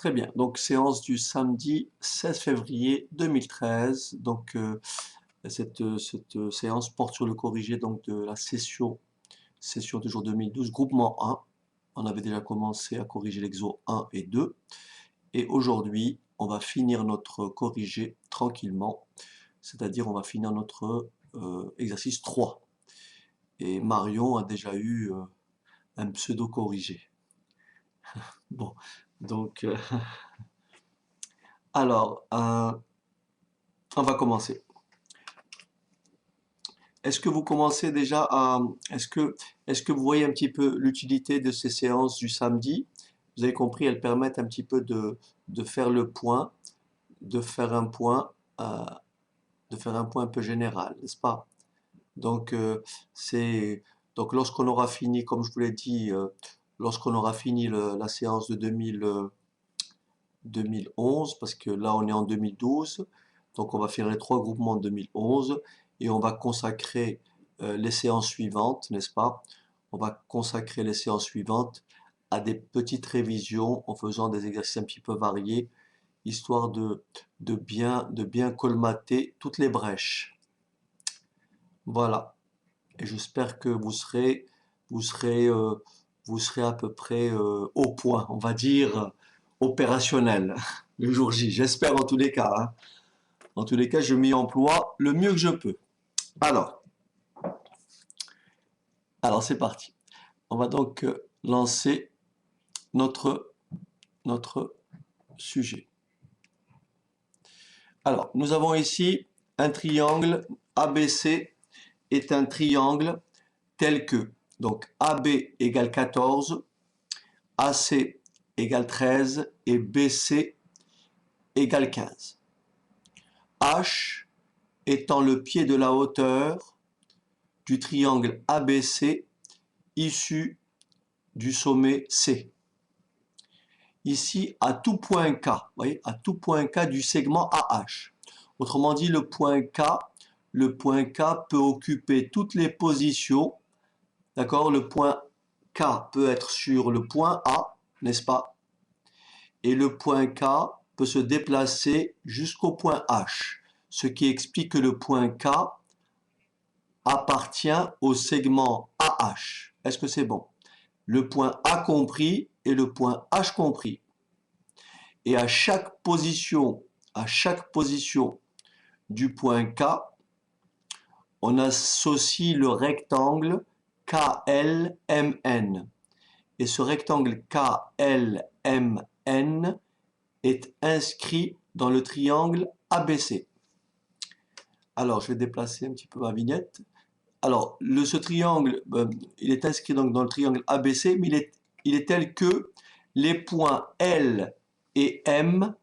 Très bien. Donc, séance du samedi 16 février 2013. Donc, cette séance porte sur le corrigé donc, de la session du jour 2012, groupement 1. On avait déjà commencé à corriger l'exo 1 et 2. Et aujourd'hui, on va finir notre corrigé tranquillement. C'est-à-dire, on va finir notre exercice 3. Et Marion a déjà eu un pseudo-corrigé. Bon, donc, alors, on va commencer. Est-ce que vous commencez déjà à... est-ce que vous voyez un petit peu l'utilité de ces séances du samedi? Vous avez compris, elles permettent un petit peu de faire le point, de faire un point, euh, de faire un point un peu général, n'est-ce pas? Donc, c'est, donc lorsqu'on aura fini, comme je vous l'ai dit, lorsqu'on aura fini la séance de 2011, parce que là on est en 2012, donc on va faire les trois groupements de 2011 et on va consacrer les séances suivantes, n'est-ce pas? On va consacrer les séances suivantes à des petites révisions en faisant des exercices un petit peu variés, histoire de bien colmater toutes les brèches. Voilà. Et j'espère que vous serez, euh, vous serez à peu près au point, on va dire opérationnel le jour J. J'espère en tous les cas, hein. En tous les cas, je m'y emploie le mieux que je peux. Alors, alors c'est parti. On va donc lancer notre sujet. Alors, nous avons ici un triangle ABC est un triangle tel que donc AB égale 14, AC égale 13 et BC égale 15. H étant le pied de la hauteur du triangle ABC issu du sommet C. Ici, à tout point K, vous voyez, à tout point K du segment AH. Autrement dit, le point K peut occuper toutes les positions. D'accord? Le point K peut être sur le point A, n'est-ce pas? Et le point K peut se déplacer jusqu'au point H, ce qui explique que le point K appartient au segment AH. Est-ce que c'est bon? Le point A compris et le point H compris. Et à chaque position du point K, on associe le rectangle KLMN. Et ce rectangle KLMN est inscrit dans le triangle ABC. Alors, je vais déplacer un petit peu ma vignette. Alors, ce triangle, il est inscrit donc dans le triangle ABC, mais il est tel que les points L et M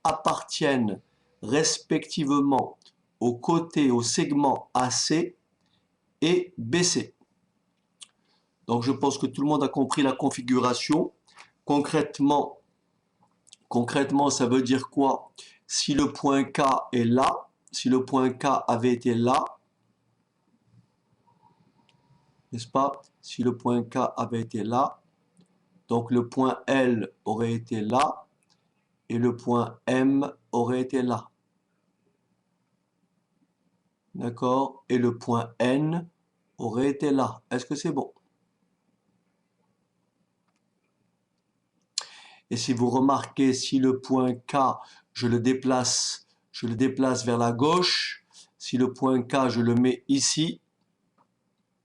appartiennent respectivement au côté, au segment AC et BC. Donc, je pense que tout le monde a compris la configuration. Concrètement, ça veut dire quoi? Si le point K est là, si le point K avait été là, n'est-ce pas? Si le point K avait été là, donc le point L aurait été là et le point M aurait été là. D'accord? Et le point N aurait été là. Est-ce que c'est bon? Et si vous remarquez, si le point K, je le déplace vers la gauche, si le point K, je le mets ici,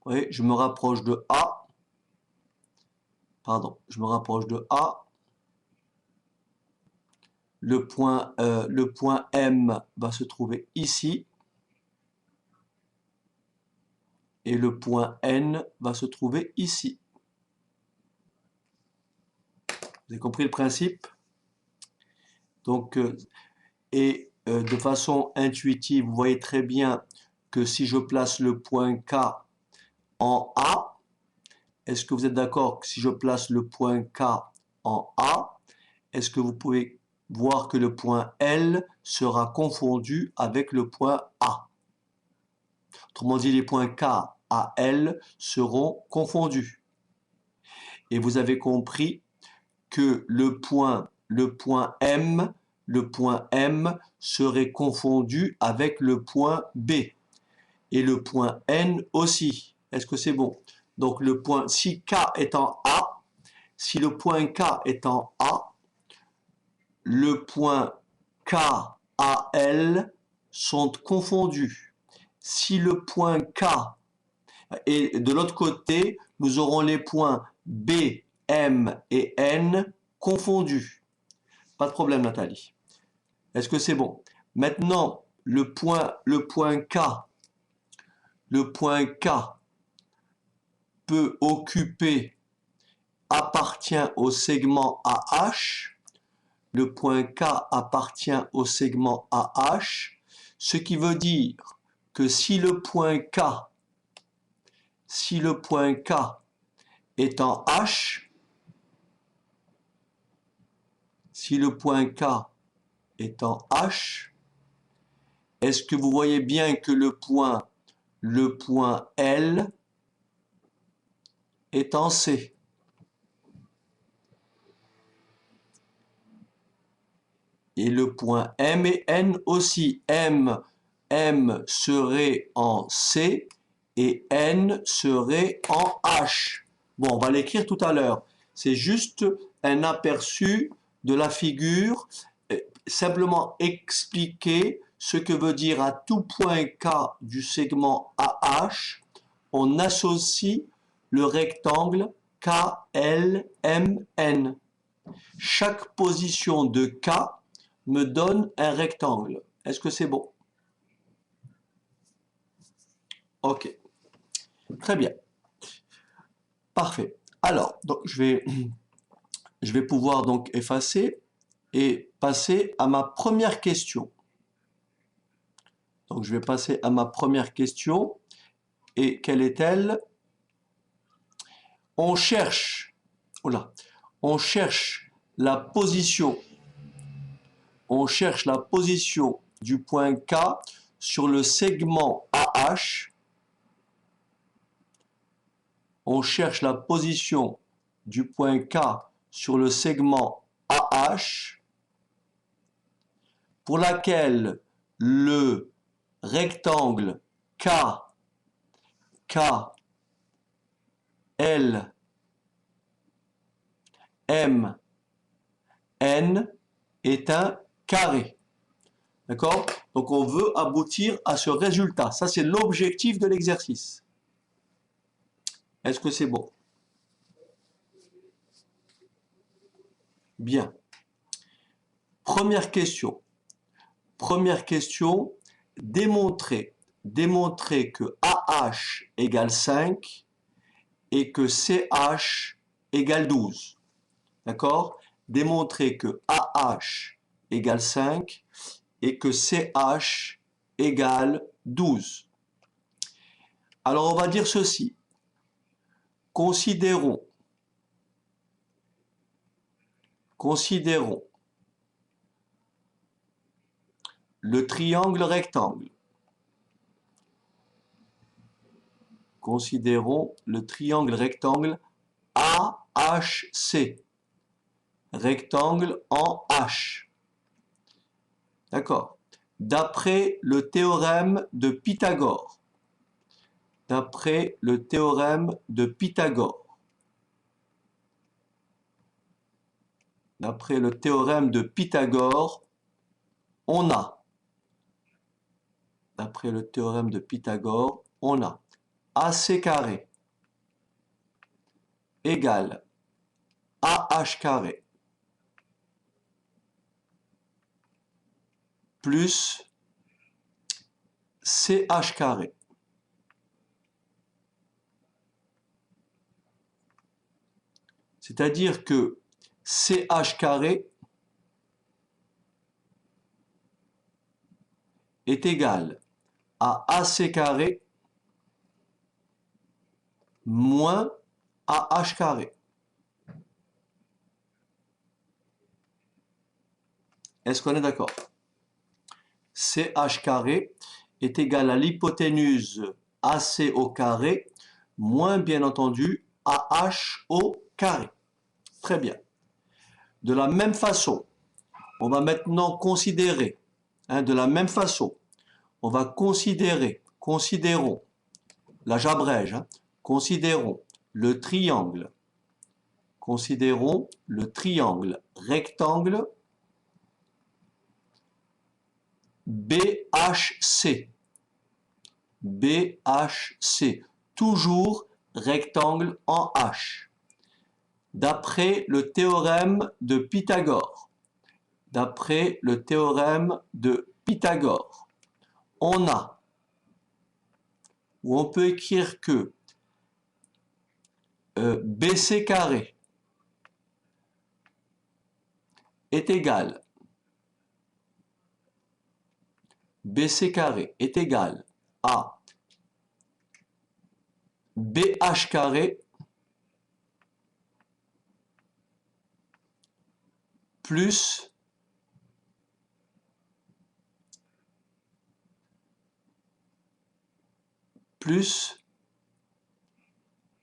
vous voyez, je me rapproche de A, pardon, je me rapproche de A, le point M va se trouver ici, et le point N va se trouver ici. Vous avez compris le principe? Donc, de façon intuitive, vous voyez très bien que si je place le point K en A, est-ce que vous êtes d'accord que si je place le point K en A, est-ce que vous pouvez voir que le point L sera confondu avec le point A? Autrement dit, les points K à L seront confondus. Et vous avez compris que le point M serait confondu avec le point B et le point N aussi. Est-ce que c'est bon? Donc le point, si K est en A, si le point K est en A, le point KAL sont confondus. Si le point K et de l'autre côté, nous aurons les points B, M et N confondus. Pas de problème, Nathalie. Est-ce que c'est bon? Maintenant, le point K peut occuper, appartient au segment AH. Le point K appartient au segment AH, ce qui veut dire que si le point K est en H, si le point K est en H, est-ce que vous voyez bien que le point L est en C? Et le point M et N aussi. M serait en C et N serait en H. Bon, on va l'écrire tout à l'heure. C'est juste un aperçu de la figure, simplement expliquer ce que veut dire à tout point K du segment AH, on associe le rectangle KLMN. Chaque position de K me donne un rectangle. Est-ce que c'est bon? Ok. Très bien. Parfait. Alors, donc, je vais pouvoir donc effacer et passer à ma première question. Donc, je vais passer à ma première question. Et quelle est-elle? On cherche la position. On cherche la position du point K sur le segment AH. On cherche la position du point K sur le segment AH pour laquelle le rectangle L, M, N est un carré. D'accord? Donc on veut aboutir à ce résultat. Ça, c'est l'objectif de l'exercice. Est-ce que c'est bon? Bien. Première question. Première question, démontrer que AH égale 5 et que CH égale 12. D'accord? Démontrer que AH égale 5 et que CH égale 12. Alors on va dire ceci. Considérons le triangle rectangle. Considérons le triangle rectangle AHC. Rectangle en H. D'accord. D'après le théorème de Pythagore. D'après le théorème de Pythagore. D'après le théorème de Pythagore, on a. D'après le théorème de Pythagore, on a AC carré égale AH carré plus CH carré. C'est-à-dire que CH carré est égal à AC carré moins AH carré. Est-ce qu'on est d'accord? CH carré est égal à l'hypoténuse AC au carré moins bien entendu AH au carré. Très bien. De la même façon, on va maintenant considérer, hein, de la même façon, on va considérer, considérons, là j'abrège, hein, considérons le triangle, considérons le triangle rectangle BHC, BHC, toujours rectangle en H, d'après le théorème de Pythagore, d'après le théorème de Pythagore, on a, ou on peut écrire que BC carré est égal, BC carré est égal à BH carré plus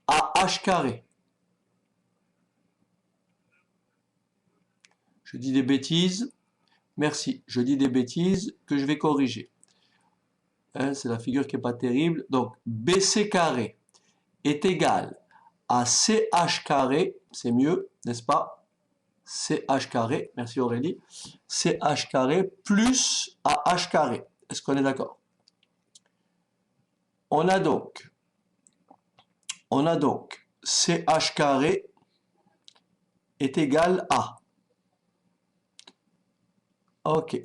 AH carré. Je dis des bêtises. Merci. Je dis des bêtises que je vais corriger. Hein, c'est la figure qui n'est pas terrible. Donc, BC carré est égal à CH carré. C'est mieux, n'est-ce pas? CH carré. Merci Aurélie. CH carré plus AH carré. Est-ce qu'on est d'accord? On a donc CH carré est égal à. Ok.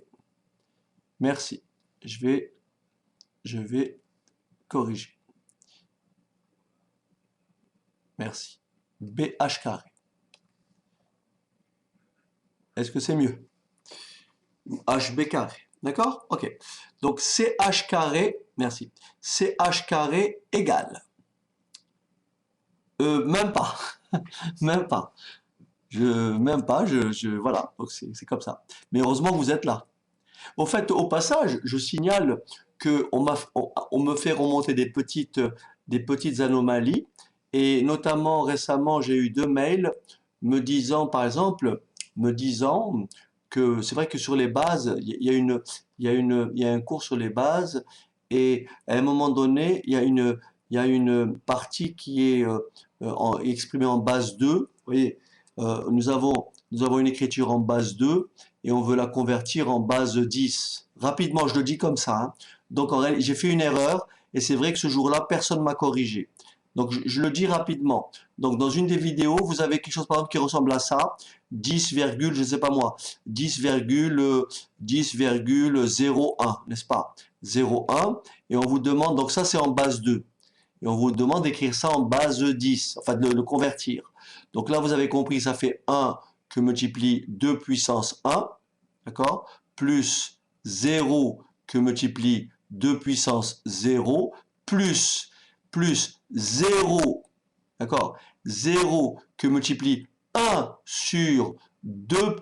Merci. Je vais corriger. Merci. BH carré. Est-ce que c'est mieux? HB carré. D'accord? Ok. Donc CH carré, merci. CH carré égale. Même pas. Même pas. Voilà. Donc c'est comme ça. Mais heureusement que vous êtes là. Au fait, au passage, je signale que on me fait remonter des petites anomalies. Et notamment récemment, j'ai eu 2 mails me disant, par exemple, me disant que c'est vrai que sur les bases, il y a un cours sur les bases, et à un moment donné, il y a une partie qui est exprimée en base 2. Vous voyez, nous avons une écriture en base 2 et on veut la convertir en base 10. Rapidement, je le dis comme ça, hein. Donc en réalité, j'ai fait une erreur et c'est vrai que ce jour-là, personne m'a corrigé. Donc je le dis rapidement. Donc dans une des vidéos, vous avez quelque chose par exemple qui ressemble à ça, 10, je sais pas moi, 10,01, n'est-ce pas? 0,1, et on vous demande, donc ça c'est en base 2, et on vous demande d'écrire ça en base 10, enfin de le convertir. Donc là vous avez compris, ça fait 1 que multiplie 2 puissance 1, d'accord? Plus 0 que multiplie 2 puissance 0, plus 0, d'accord? 0 que multiplie 1 sur 2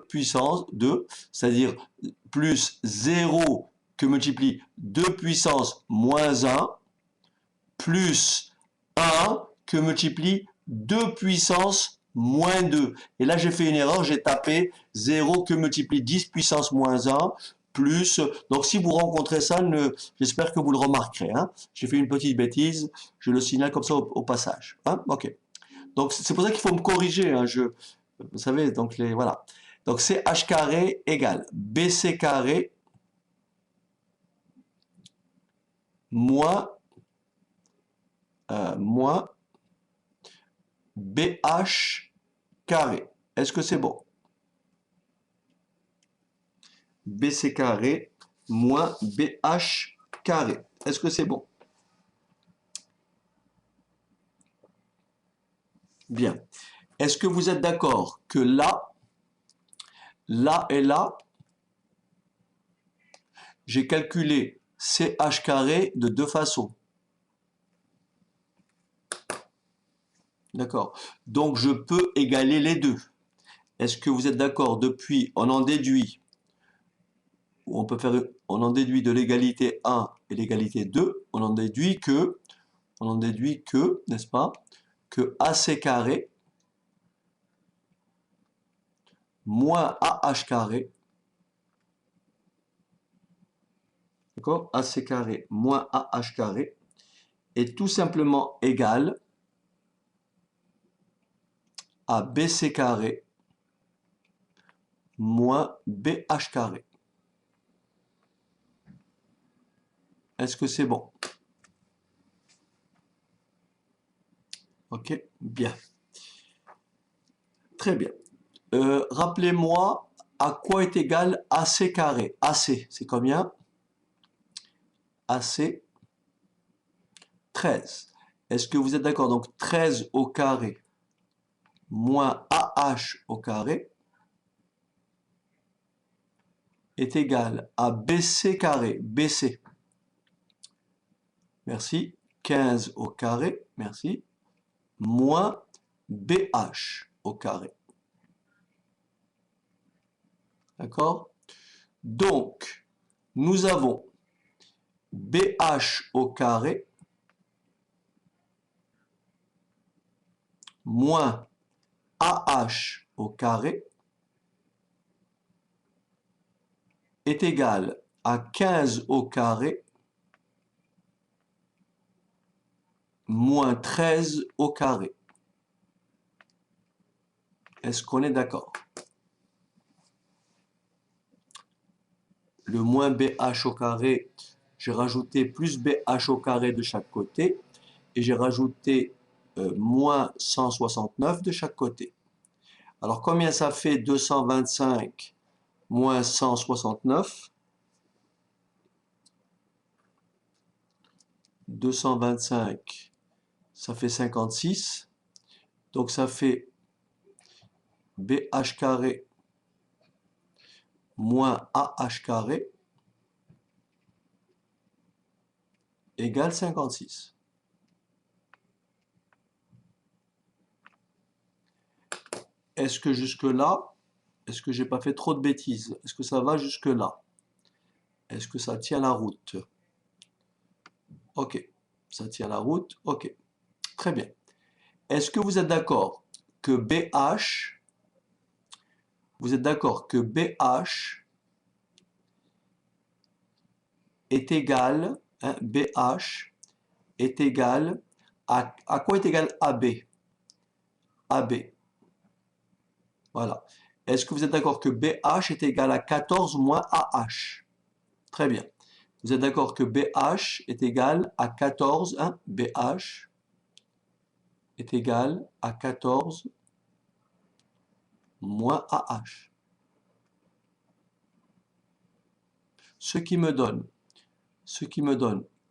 puissance 2, c'est-à-dire plus 0 que multiplie 2 puissance moins 1, plus 1 que multiplie 2 puissance moins 2. Et là, j'ai fait une erreur, j'ai tapé 0 que multiplie 10 puissance moins 1, plus. Donc, si vous rencontrez ça, j'espère que vous le remarquerez, hein. J'ai fait une petite bêtise, je le signale comme ça au passage, hein. Ok. Donc, c'est pour ça qu'il faut me corriger, hein. Vous savez, donc voilà. Donc, c'est h carré égale bc carré moins BH carré. Est-ce que c'est bon? BC carré moins BH carré. Est-ce que c'est bon? Bien. Est-ce que vous êtes d'accord que là et là, j'ai calculé CH carré de 2 façons? D'accord. Donc, je peux égaler les deux. Est-ce que vous êtes d'accord? Depuis, on en déduit, on en déduit de l'égalité 1 et l'égalité 2, on en déduit que, n'est-ce pas, que AC carré moins AH carré, d'accord? AC carré moins AH carré est tout simplement égal à BC carré moins BH carré. Est-ce que c'est bon? Ok, bien. Très bien. Rappelez-moi à quoi est égal AC carré. AC, c'est combien? AC, 13. Est-ce que vous êtes d'accord? Donc 13 au carré moins AH au carré est égal à BC carré. BC. Merci. 15 au carré. Merci. Moins BH au carré. D'accord? Donc, nous avons BH au carré moins AH au carré est égal à 15 au carré moins 13 au carré. Est-ce qu'on est d'accord? Le moins BH au carré, j'ai rajouté plus BH au carré de chaque côté et j'ai rajouté moins 169 de chaque côté. Alors combien ça fait 225 moins 169? 225, ça fait 56. Donc ça fait BH carré moins AH carré égale 56. Est-ce que jusque-là, est-ce que j'ai pas fait trop de bêtises? Est-ce que ça va jusque-là? Est-ce que ça tient la route? Ok, ça tient la route. Ok, très bien. Est-ce que vous êtes d'accord que BH, vous êtes d'accord que BH est égal, hein, BH est égal à quoi est égal AB? AB, voilà. Est-ce que vous êtes d'accord que BH est égal à 14 moins AH? Très bien. Vous êtes d'accord que BH est égal à 14, hein, BH est égal à 14 moins AH. Ce qui me donne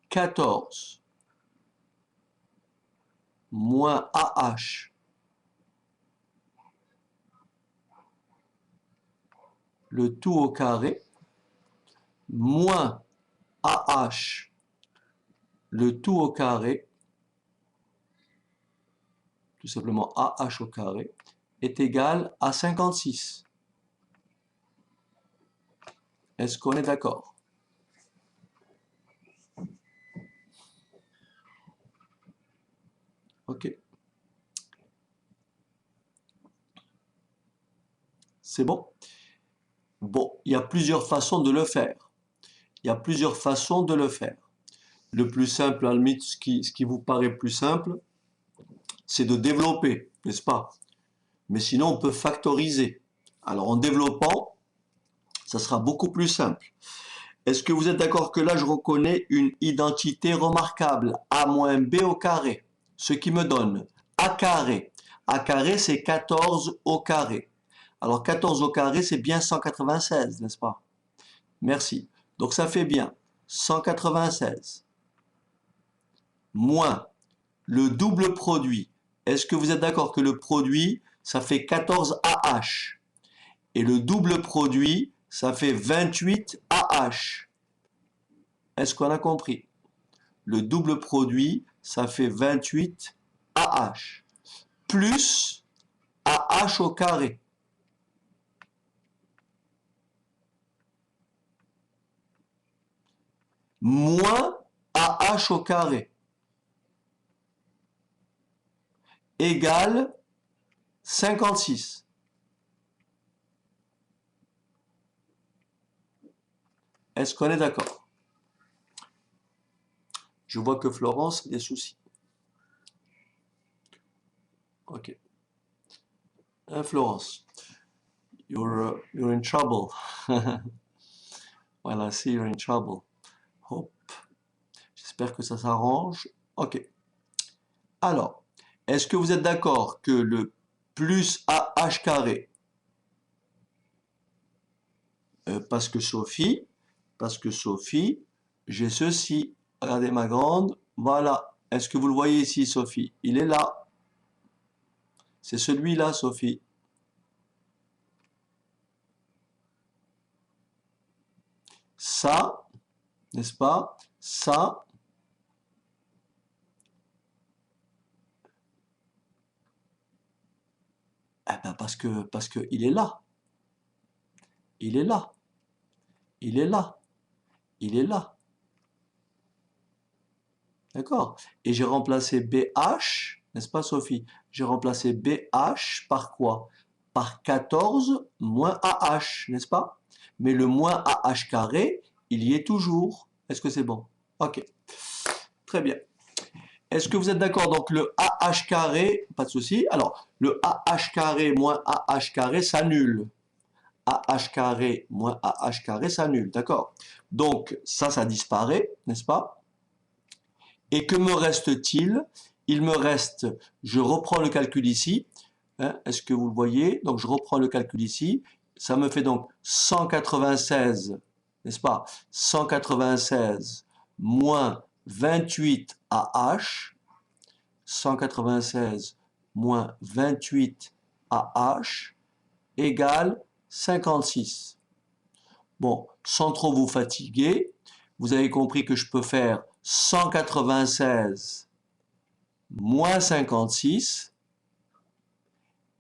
14 moins AH, le tout au carré, moins AH, le tout au carré, tout simplement AH au carré, est égal à 56. Est-ce qu'on est d'accord? Ok. C'est bon? Bon, il y a plusieurs façons de le faire. Il y a plusieurs façons de le faire. Le plus simple, à la limite, ce qui vous paraît plus simple, c'est de développer, n'est-ce pas? Mais sinon, on peut factoriser. Alors, en développant, ça sera beaucoup plus simple. Est-ce que vous êtes d'accord que là, je reconnais une identité remarquable, a moins b au carré, ce qui me donne a carré. A carré, c'est 14 au carré. Alors 14 au carré, c'est bien 196, n'est-ce pas? Merci. Donc ça fait bien 196 moins le double produit. Est-ce que vous êtes d'accord que le produit, ça fait 14 AH et le double produit, ça fait 28 AH? Est-ce qu'on a compris? Le double produit, ça fait 28 AH plus AH au carré. Moins AH au carré égale 56. Est-ce qu'on est d'accord? Je vois que Florence a des soucis. Ok. Hein, Florence, you're in trouble. Well, I see you're in trouble. Hope. J'espère que ça s'arrange. Ok. Alors, est-ce que vous êtes d'accord que le plus AH carré, parce que Sophie, j'ai ceci. Regardez ma grande. Voilà. Est-ce que vous le voyez ici, Sophie? Il est là. C'est celui-là, Sophie. Ça, n'est-ce pas? Ça, eh ben parce que il est là. Il est là. Il est là. Il est là. D'accord? Et j'ai remplacé BH, n'est-ce pas, Sophie? J'ai remplacé BH par quoi? Par 14 moins AH, n'est-ce pas? Mais le moins AH carré, il y est toujours. Est-ce que c'est bon? Ok, très bien. Est-ce que vous êtes d'accord? Donc le AH carré, pas de souci. Alors, le AH carré moins AH carré s'annule. AH carré moins AH carré s'annule, d'accord? Donc ça disparaît, n'est-ce pas? Et que me reste-t-il? Il me reste, je reprends le calcul ici, hein, est-ce que vous le voyez? Donc je reprends le calcul ici, ça me fait donc 196, n'est-ce pas? 196 moins 28 AH, 196 moins 28 AH égale 56. Bon, sans trop vous fatiguer, vous avez compris que je peux faire 196 moins 56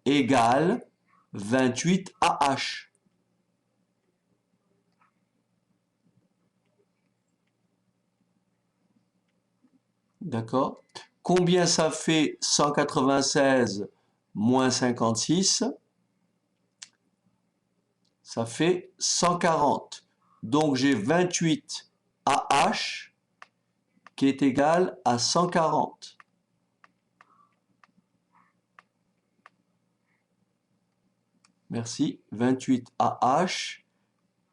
égale 28 AH. D'accord? Combien ça fait 196 moins 56? Ça fait 140. Donc j'ai 28 AH qui est égal à 140. Merci. 28 AH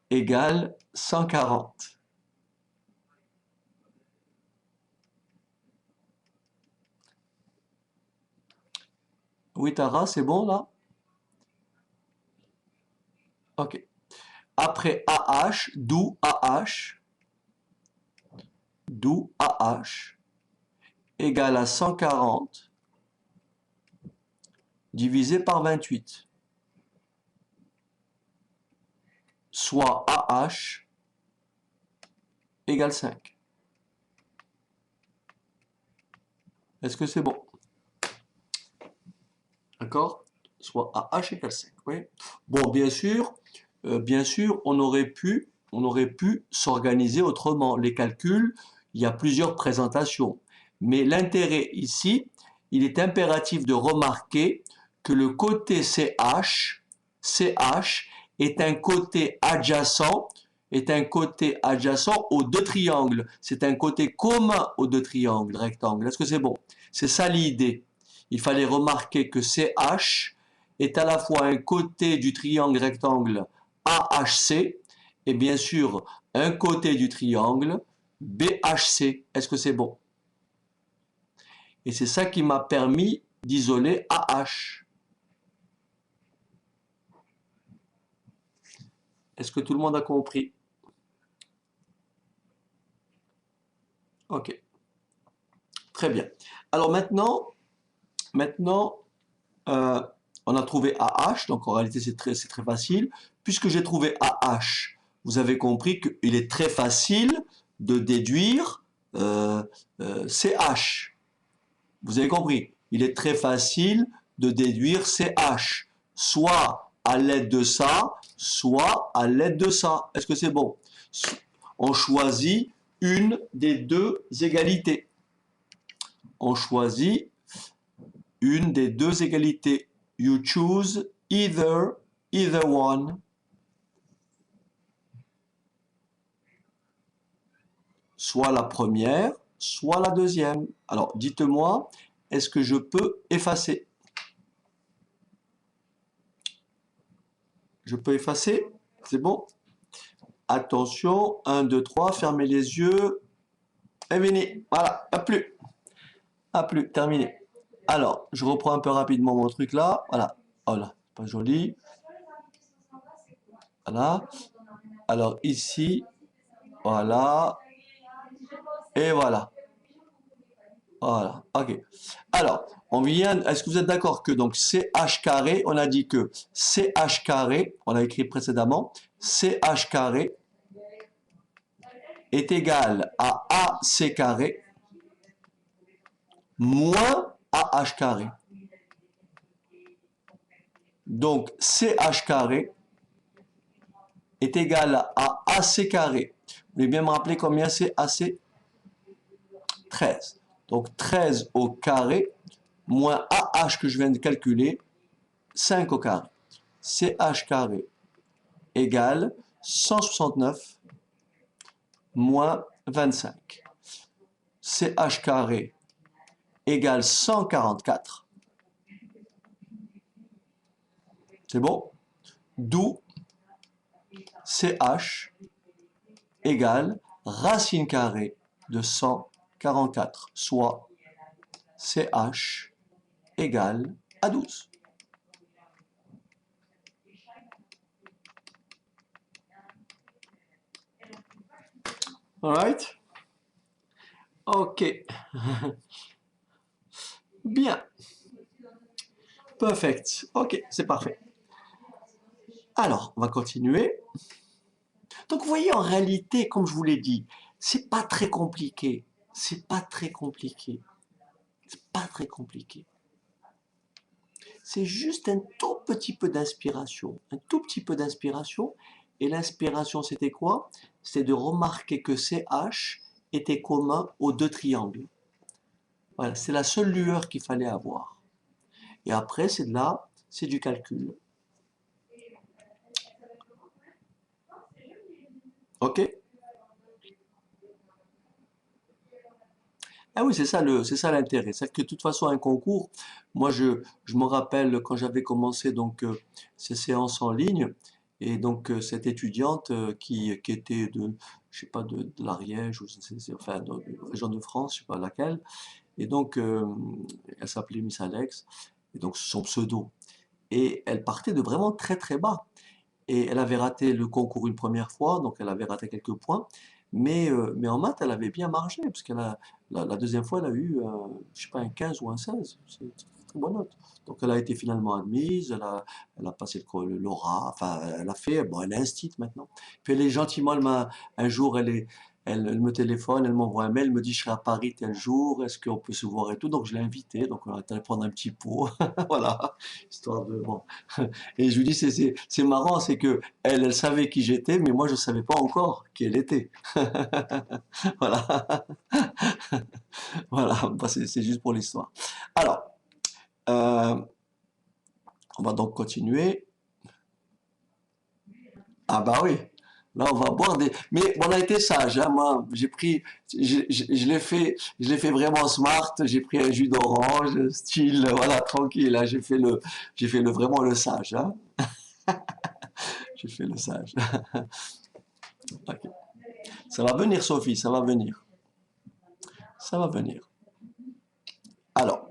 égale 140. Oui, Tara, c'est bon là? Ok. Après AH, d'où AH égale à 140 divisé par 28. Soit AH égale 5. Est-ce que c'est bon? D'accord? Soit AH égale 5. Oui. Bon, bien sûr, on aurait pu s'organiser autrement. Les calculs, il y a plusieurs présentations. Mais l'intérêt ici, il est impératif de remarquer que le côté CH est un côté adjacent, aux deux triangles. C'est un côté commun aux deux triangles rectangles. Est-ce que c'est bon? C'est ça l'idée. Il fallait remarquer que CH est à la fois un côté du triangle rectangle AHC et bien sûr un côté du triangle BHC. Est-ce que c'est bon? Et c'est ça qui m'a permis d'isoler AH. Est-ce que tout le monde a compris? Ok, très bien. Alors maintenant euh, on a trouvé AH, donc en réalité c'est très facile. Puisque j'ai trouvé AH, vous avez compris qu'il est très facile de déduire CH. Vous avez compris, il est très facile de déduire CH, soit à l'aide de ça, soit à l'aide de ça. Est-ce que c'est bon? On choisit une des deux égalités. On choisit une des deux égalités. You choose either one. soit la première, soit la deuxième. Alors, dites-moi, est-ce que je peux effacer? Je peux effacer? C'est bon? Attention, 1, 2, 3, fermez les yeux. Et fini. Voilà, à plus. À plus, terminé. Alors, je reprends un peu rapidement mon truc là. Voilà. Voilà, pas joli. Voilà. Alors ici, voilà. Et voilà. Voilà. OK. Alors, on vient. Est-ce que vous êtes d'accord que donc CH carré, on a dit que CH carré, on l'a écrit précédemment, CH carré est égal à AC carré moins AH carré. Donc, CH carré est égal à AC carré. Vous voulez bien me rappeler combien c'est AC? 13. Donc, 13 au carré moins AH que je viens de calculer, 5 au carré. CH carré égale 169 moins 25. CH carré égale 144. C'est bon? D'où CH égale racine carrée de 144, soit CH égale à 12. Alright? Ok. Bien. Perfect. Ok, c'est parfait. Alors, on va continuer. Donc, vous voyez, en réalité, comme je vous l'ai dit, c'est pas très compliqué. C'est pas très compliqué. C'est pas très compliqué. C'est juste un tout petit peu d'inspiration. Un tout petit peu d'inspiration. Et l'inspiration, c'était quoi? C'était de remarquer que CH était commun aux deux triangles. Voilà, c'est la seule lueur qu'il fallait avoir. Et après, c'est de là, c'est du calcul. Ok? Ah oui, c'est ça l'intérêt. C'est que de toute façon, un concours, moi, je me rappelle quand j'avais commencé donc ces séances en ligne, et donc cette étudiante qui était je sais pas, de l'Ariège, ou enfin, de région de France, je sais pas laquelle, et donc elle s'appelait Miss Alex, et donc son pseudo. Et elle partait de vraiment très très bas. Et elle avait raté le concours une première fois, donc elle avait raté quelques points. Mais en maths, elle avait bien margé, parce que la deuxième fois, elle a eu, je sais pas, un 15 ou un 16. C'est une très bonne note. Donc elle a été finalement admise, elle a passé l'ORA, enfin, elle a fait, bon, elle est instite maintenant. Puis elle est gentiment, un jour, elle me téléphone, elle m'envoie un mail, elle me dit, je serai à Paris tel jour, est-ce qu'on peut se voir et tout. Donc je l'ai invitée, donc on a été prendre un petit pot, voilà, histoire de, bon. Et je lui dis, c'est marrant, c'est que elle savait qui j'étais, mais moi, je ne savais pas encore qui elle était. Voilà. Voilà, bah, c'est juste pour l'histoire. Alors, euh, on va donc continuer. Ah bah oui, là on va boire des... Mais on a été sage, hein, moi j'ai pris, je l'ai fait vraiment smart, j'ai pris un jus d'orange, style, voilà, tranquille, hein, j'ai fait vraiment le sage, hein. J'ai fait le sage. Ok. Ça va venir, Sophie, ça va venir. Ça va venir. Alors,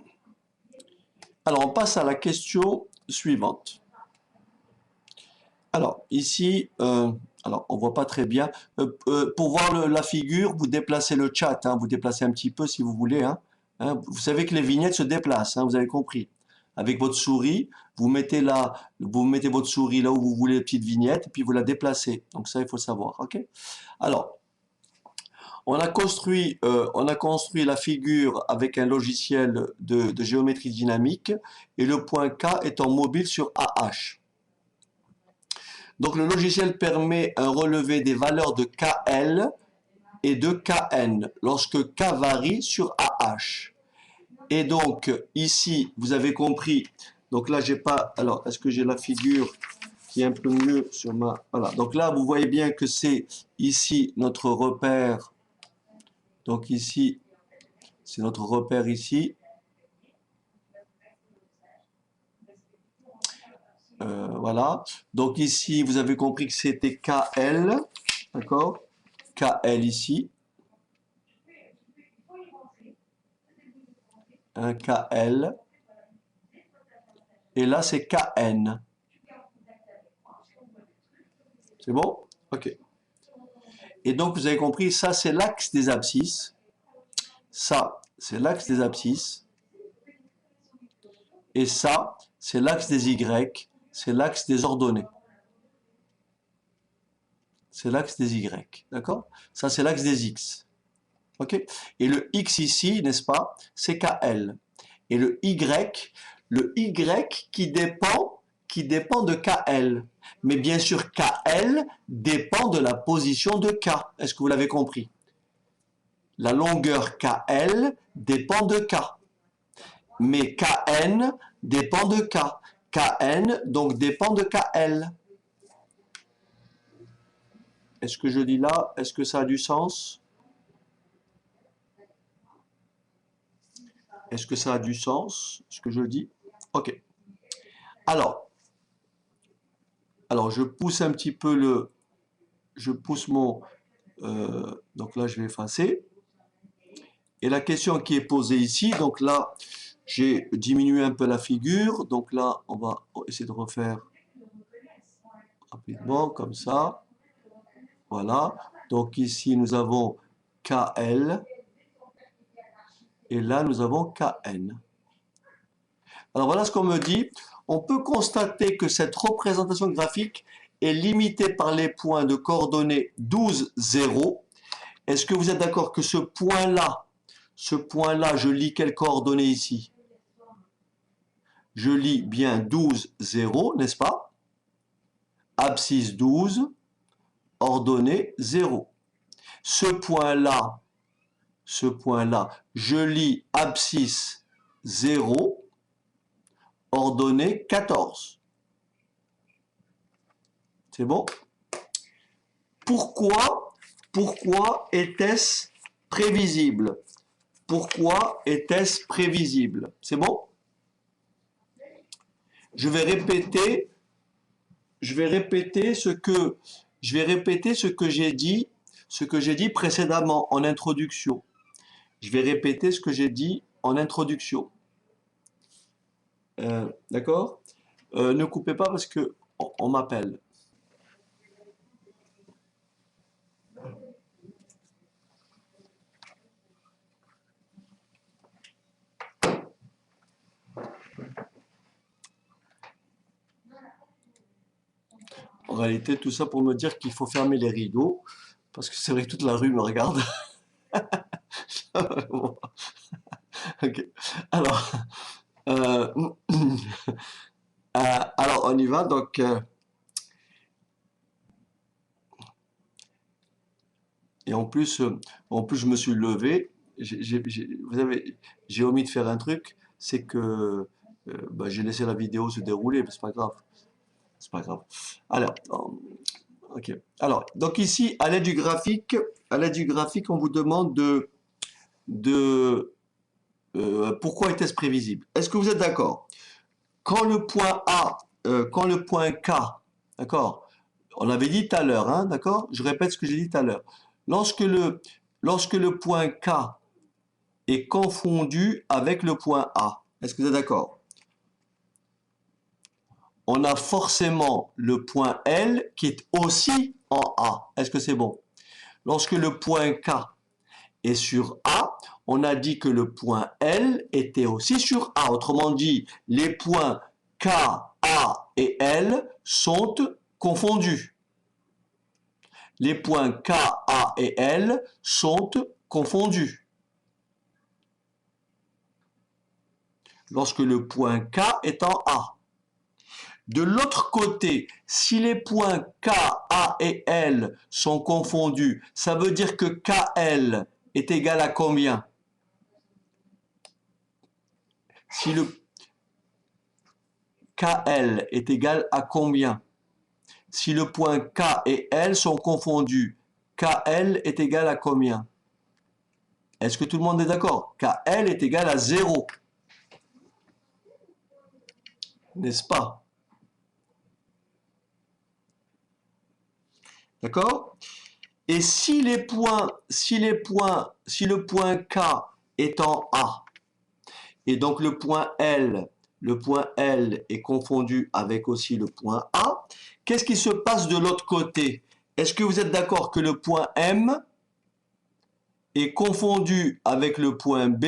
alors on passe à la question suivante. Alors, ici, alors on voit pas très bien. Pour voir la figure, vous déplacez le chat, hein, vous déplacez un petit peu si vous voulez, hein. Hein, vous savez que les vignettes se déplacent, hein, vous avez compris. Avec votre souris, vous mettez votre souris là où vous voulez, petite vignette, et puis vous la déplacez. Donc ça, il faut savoir, ok? Alors, on a construit la figure avec un logiciel de géométrie dynamique et le point K étant mobile sur AH. Donc le logiciel permet un relevé des valeurs de KL et de KN lorsque K varie sur AH. Et donc ici, vous avez compris. Donc là, j'ai pas. Alors, est-ce que j'ai la figure qui est un peu mieux sur ma. Voilà. Donc là, vous voyez bien que c'est ici notre repère Donc ici, c'est notre repère ici. Voilà. Donc ici, vous avez compris que c'était KL. D'accord? KL ici. Un KL. Et là, c'est KN. C'est bon? OK. Et donc, vous avez compris, ça, c'est l'axe des abscisses. Ça, c'est l'axe des abscisses. Et ça, c'est l'axe des Y. C'est l'axe des ordonnées. C'est l'axe des Y. D'accord? Ça, c'est l'axe des X. OK? Et le X ici, n'est-ce pas? C'est KL. Et le Y qui dépend de KL. Mais bien sûr, KL dépend de la position de K. Est-ce que vous l'avez compris? La longueur KL dépend de K. Mais KN dépend de K. KN, donc, dépend de KL. Est-ce que je dis là, est-ce que ça a du sens? Est-ce que ça a du sens, ce que je dis? OK. Alors, je pousse un petit peu le... Je pousse mon... donc là, je vais effacer. Et la question qui est posée ici, donc là, j'ai diminué un peu la figure. Donc là, on va essayer de refaire rapidement, comme ça. Voilà. Donc ici, nous avons KL. Et là, nous avons KN. Alors voilà ce qu'on me dit. On peut constater que cette représentation graphique est limitée par les points de coordonnées 12, 0. Est-ce que vous êtes d'accord que ce point-là, je lis quelles coordonnées ici? Je lis bien 12, 0, n'est-ce pas? Abscisse 12, ordonnée 0. Ce point-là, je lis abscisse 0, ordonnée 14. C'est bon? Pourquoi était-ce prévisible? Pourquoi était-ce prévisible? C'est bon? Je vais répéter ce que j'ai dit, précédemment en introduction. Je vais répéter ce que j'ai dit en introduction. D'accord? Ne coupez pas parce que on m'appelle. En réalité, tout ça pour me dire qu'il faut fermer les rideaux, parce que c'est vrai que toute la rue me regarde. Ok. Alors, euh, alors on y va. Donc, et en plus, je me suis levé. Vous savez, j'ai omis de faire un truc, c'est que bah, j'ai laissé la vidéo se dérouler, mais c'est pas grave. C'est pas grave. Alors, ok. Alors, donc ici, à l'aide du graphique, on vous demande de pourquoi était-ce prévisible. Est-ce que vous êtes d'accord? Quand le point A, quand le point K, d'accord? On avait dit tout à l'heure, hein, d'accord? Je répète ce que j'ai dit tout à l'heure. Lorsque le point K est confondu avec le point A, est-ce que vous êtes d'accord? On a forcément le point L qui est aussi en A. Est-ce que c'est bon? Lorsque le point K est sur A, on a dit que le point L était aussi sur A. Autrement dit, les points K, A et L sont confondus. Les points K, A et L sont confondus. Lorsque le point K est en A. De l'autre côté, si les points K, A et L sont confondus, ça veut dire que KL est égal à combien? Si le KL est égal à combien? Si le point K et L sont confondus, KL est égal à combien? Est-ce que tout le monde est d'accord? KL est égal à 0. N'est-ce pas? D'accord? Et si le point K est en A, et donc le point L est confondu avec aussi le point A, qu'est-ce qui se passe de l'autre côté? Est-ce que vous êtes d'accord que le point M est confondu avec le point B,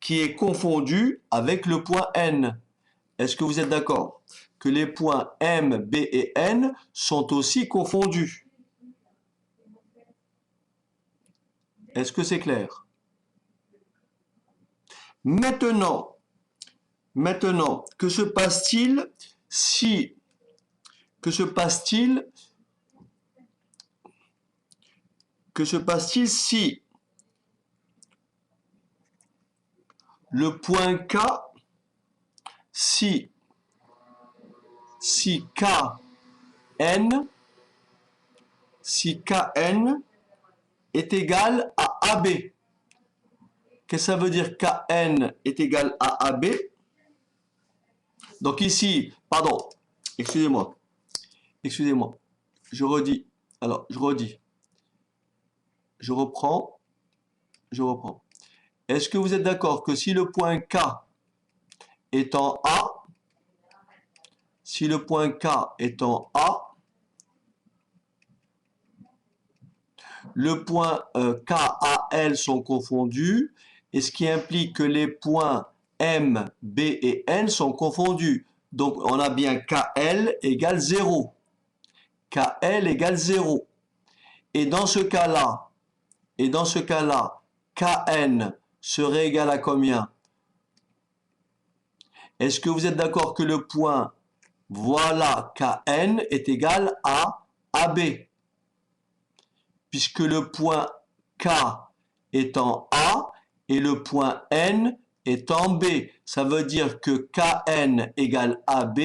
qui est confondu avec le point N? Est-ce que vous êtes d'accord que les points M, B et N sont aussi confondus? Est-ce que c'est clair? Maintenant, que se passe-t-il si le point K, si KN est égal à AB? Qu'est-ce que ça veut dire KN est égal à AB? Donc ici, pardon, excusez-moi, je redis, je reprends. Est-ce que vous êtes d'accord que si le point K est en A, le point K, A, L sont confondus, et ce qui implique que les points M, B et N sont confondus. Donc on a bien KL égale 0. KL égale 0. Et dans ce cas-là, KN serait égal à combien? Est-ce que vous êtes d'accord que le point, voilà, KN est égal à AB? Puisque le point K est en A et le point N est en B. Ça veut dire que KN égale AB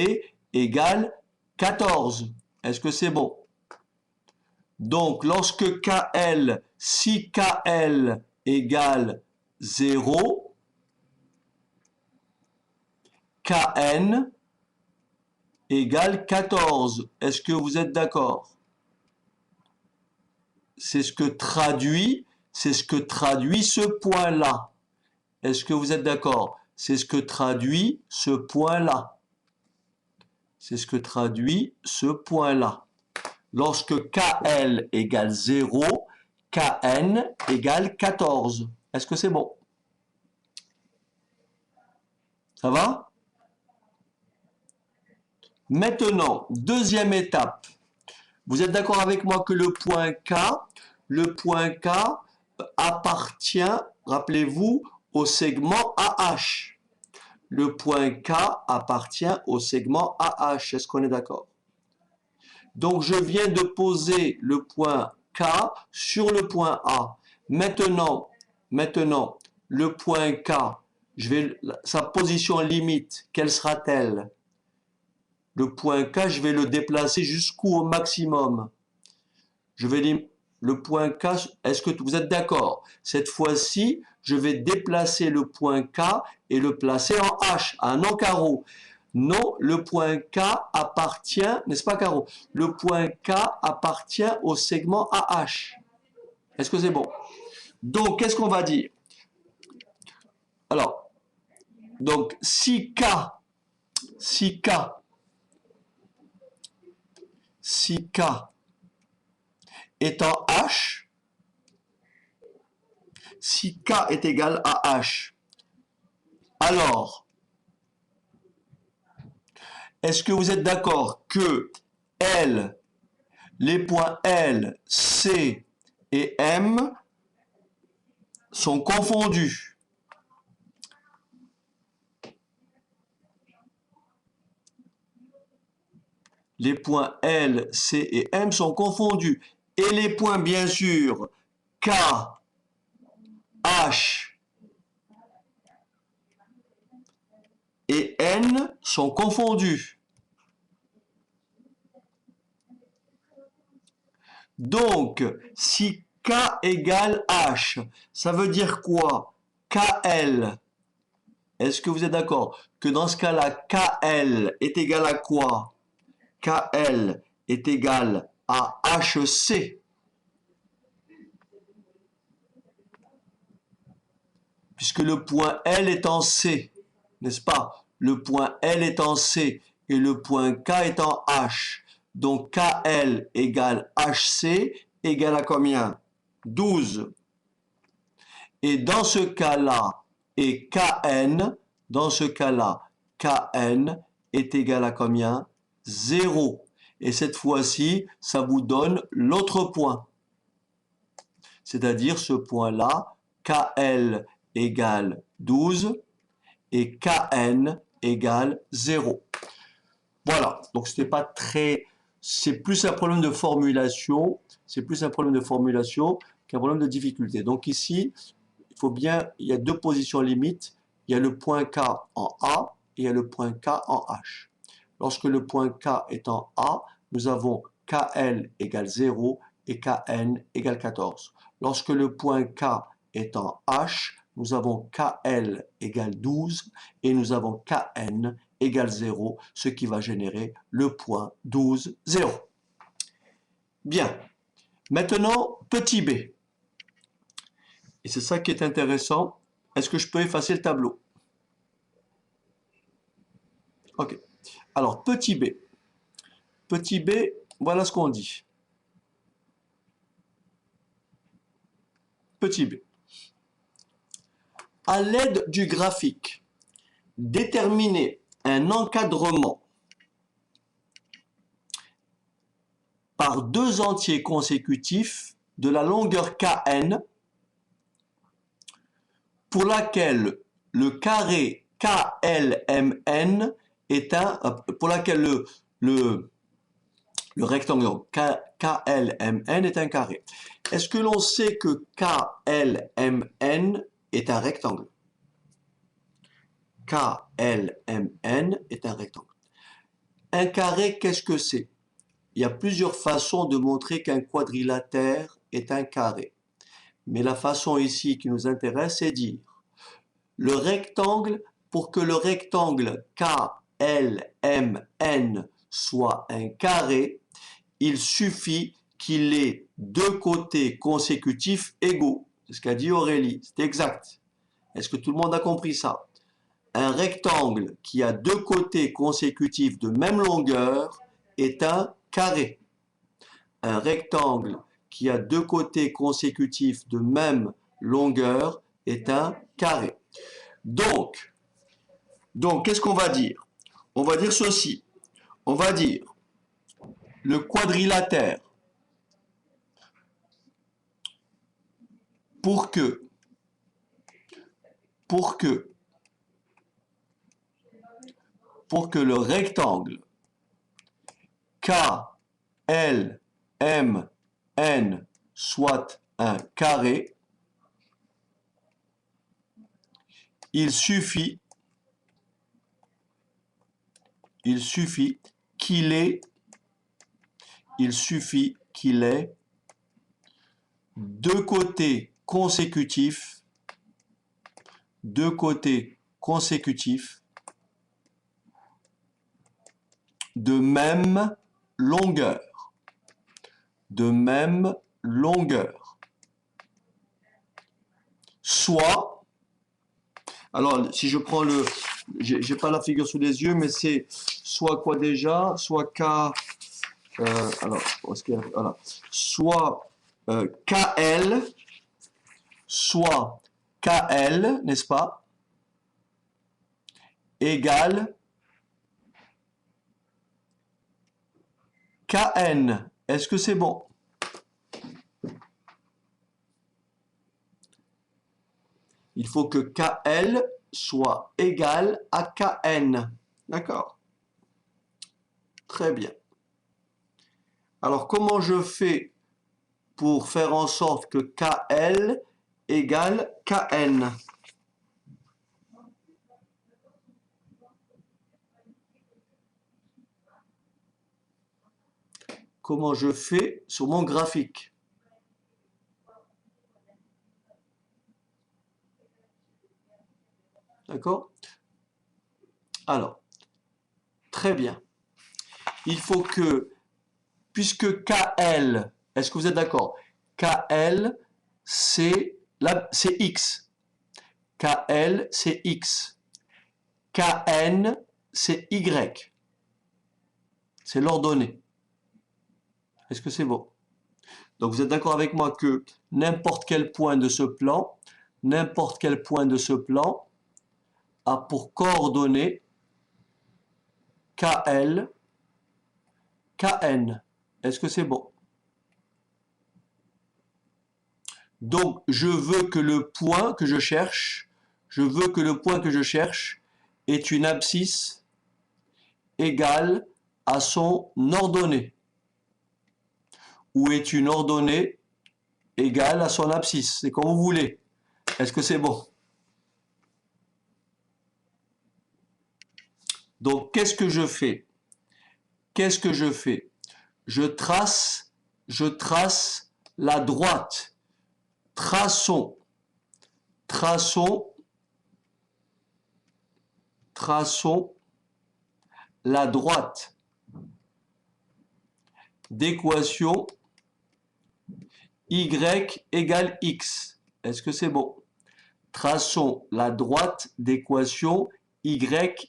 égale 14. Est-ce que c'est bon? Donc, lorsque KL, si KL égale 0, KN égale 14. Est-ce que vous êtes d'accord? C'est ce que traduit ce point-là. Est-ce que vous êtes d'accord? C'est ce que traduit ce point-là. Lorsque KL égale 0, KN égale 14. Est-ce que c'est bon? Ça va? Maintenant, deuxième étape. Vous êtes d'accord avec moi que le point K appartient, rappelez-vous, au segment AH. Le point K appartient au segment AH. Est-ce qu'on est d'accord? Donc, je viens de poser le point K sur le point A. Maintenant, le point K, sa position limite, quelle sera-t-elle? Le point K, je vais le déplacer jusqu'au maximum. Le point K, est-ce que vous êtes d'accord? Cette fois-ci, je vais déplacer le point K et le placer en H, un en carreau. Non, le point K appartient, n'est-ce pas Caro? Le point K appartient au segment AH. Est-ce que c'est bon? Donc, qu'est-ce qu'on va dire? Alors, donc, si K est en H, si K est égal à H, alors, est-ce que vous êtes d'accord que L, les points L, C et M sont confondus? Les points L, C et M sont confondus. Et les points, bien sûr, K, H et N sont confondus. Donc, si K égale H. Ça veut dire quoi? KL. Est-ce que vous êtes d'accord que dans ce cas-là, KL est égal à quoi? KL est égal à HC. Puisque le point L est en C, n'est-ce pas? Le point L est en C et le point K est en H. Donc KL égale HC égale à combien? 12. Et dans ce cas-là, et Kn, dans ce cas-là, Kn est égal à combien? 0. Et cette fois-ci, ça vous donne l'autre point. C'est-à-dire ce point-là, KL égale 12 et Kn égale 0. Voilà, donc c'était pas très... C'est plus un problème de formulation, c'est plus un problème de formulation qu'un problème de difficulté. Donc ici, il faut bien, il y a deux positions limites, il y a le point K en A et il y a le point K en H. Lorsque le point K est en A, nous avons KL égale 0 et Kn égale 14. Lorsque le point K est en H, nous avons KL égale 12 et nous avons Kn égale 0, ce qui va générer le point 12, 0. Bien. Maintenant, petit b. Et c'est ça qui est intéressant. Est-ce que je peux effacer le tableau? Ok. Alors, petit b. Petit b, voilà ce qu'on dit. Petit b. À l'aide du graphique, déterminer un encadrement par deux entiers consécutifs de la longueur Kn pour laquelle le carré KLMN est un, pour laquelle le rectangle KLMN est un carré. Est-ce que l'on sait que KLMN est un rectangle? KLMN est un rectangle. Un carré, qu'est-ce que c'est? Il y a plusieurs façons de montrer qu'un quadrilatère est un carré. Mais la façon ici qui nous intéresse, c'est dire le rectangle, pour que le rectangle KLMN soit un carré, il suffit qu'il ait deux côtés consécutifs égaux. C'est ce qu'a dit Aurélie, c'est exact. Est-ce que tout le monde a compris ça? Un rectangle qui a deux côtés consécutifs de même longueur est un carré. Un rectangle qui a deux côtés consécutifs de même longueur est un carré. Donc qu'est-ce qu'on va dire? On va dire ceci. On va dire le quadrilatère pour que le rectangle KLMN soit un carré, il suffit qu'il ait deux côtés consécutifs de même longueur. Soit, alors si je prends le, j'ai pas la figure sous les yeux, mais c'est soit quoi déjà, soit K, alors, voilà, soit KL, soit KL, n'est-ce pas, égale KN. Est-ce que c'est bon? Il faut que KL soit égal à KN. D'accord? Très bien. Alors, comment je fais pour faire en sorte que KL égale KN? Comment je fais sur mon graphique? D'accord? Alors, très bien. Il faut que, puisque KL, est-ce que vous êtes d'accord? KL, c'est X. KL, c'est X. KN, c'est Y. C'est l'ordonnée. Est-ce que c'est bon? Donc vous êtes d'accord avec moi que n'importe quel point de ce plan, n'importe quel point de ce plan a pour coordonnées KL, KN. Est-ce que c'est bon? Donc je veux que le point que je cherche, est une abscisse égale à son ordonnée, ou est une ordonnée égale à son abscisse. C'est comme vous voulez. Est-ce que c'est bon? Donc qu'est-ce que je fais? Qu'est-ce que je fais? Je trace la droite. Traçons la droite d'équation y égale x. Est-ce que c'est bon? Traçons la droite d'équation y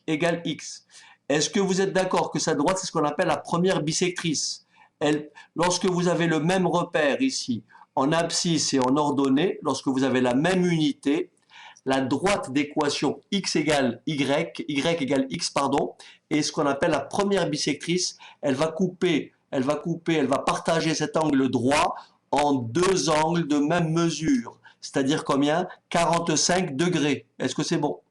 égale x. Est-ce que vous êtes d'accord que sa droite, c'est ce qu'on appelle la première bisectrice? Lorsque vous avez le même repère ici, en abscisse et en ordonnée, lorsque vous avez la même unité, la droite d'équation x égale y égale x, pardon, est ce qu'on appelle la première bisectrice. Elle va partager cet angle droit en deux angles de même mesure. C'est-à-dire combien? 45 degrés. Est-ce que c'est bon?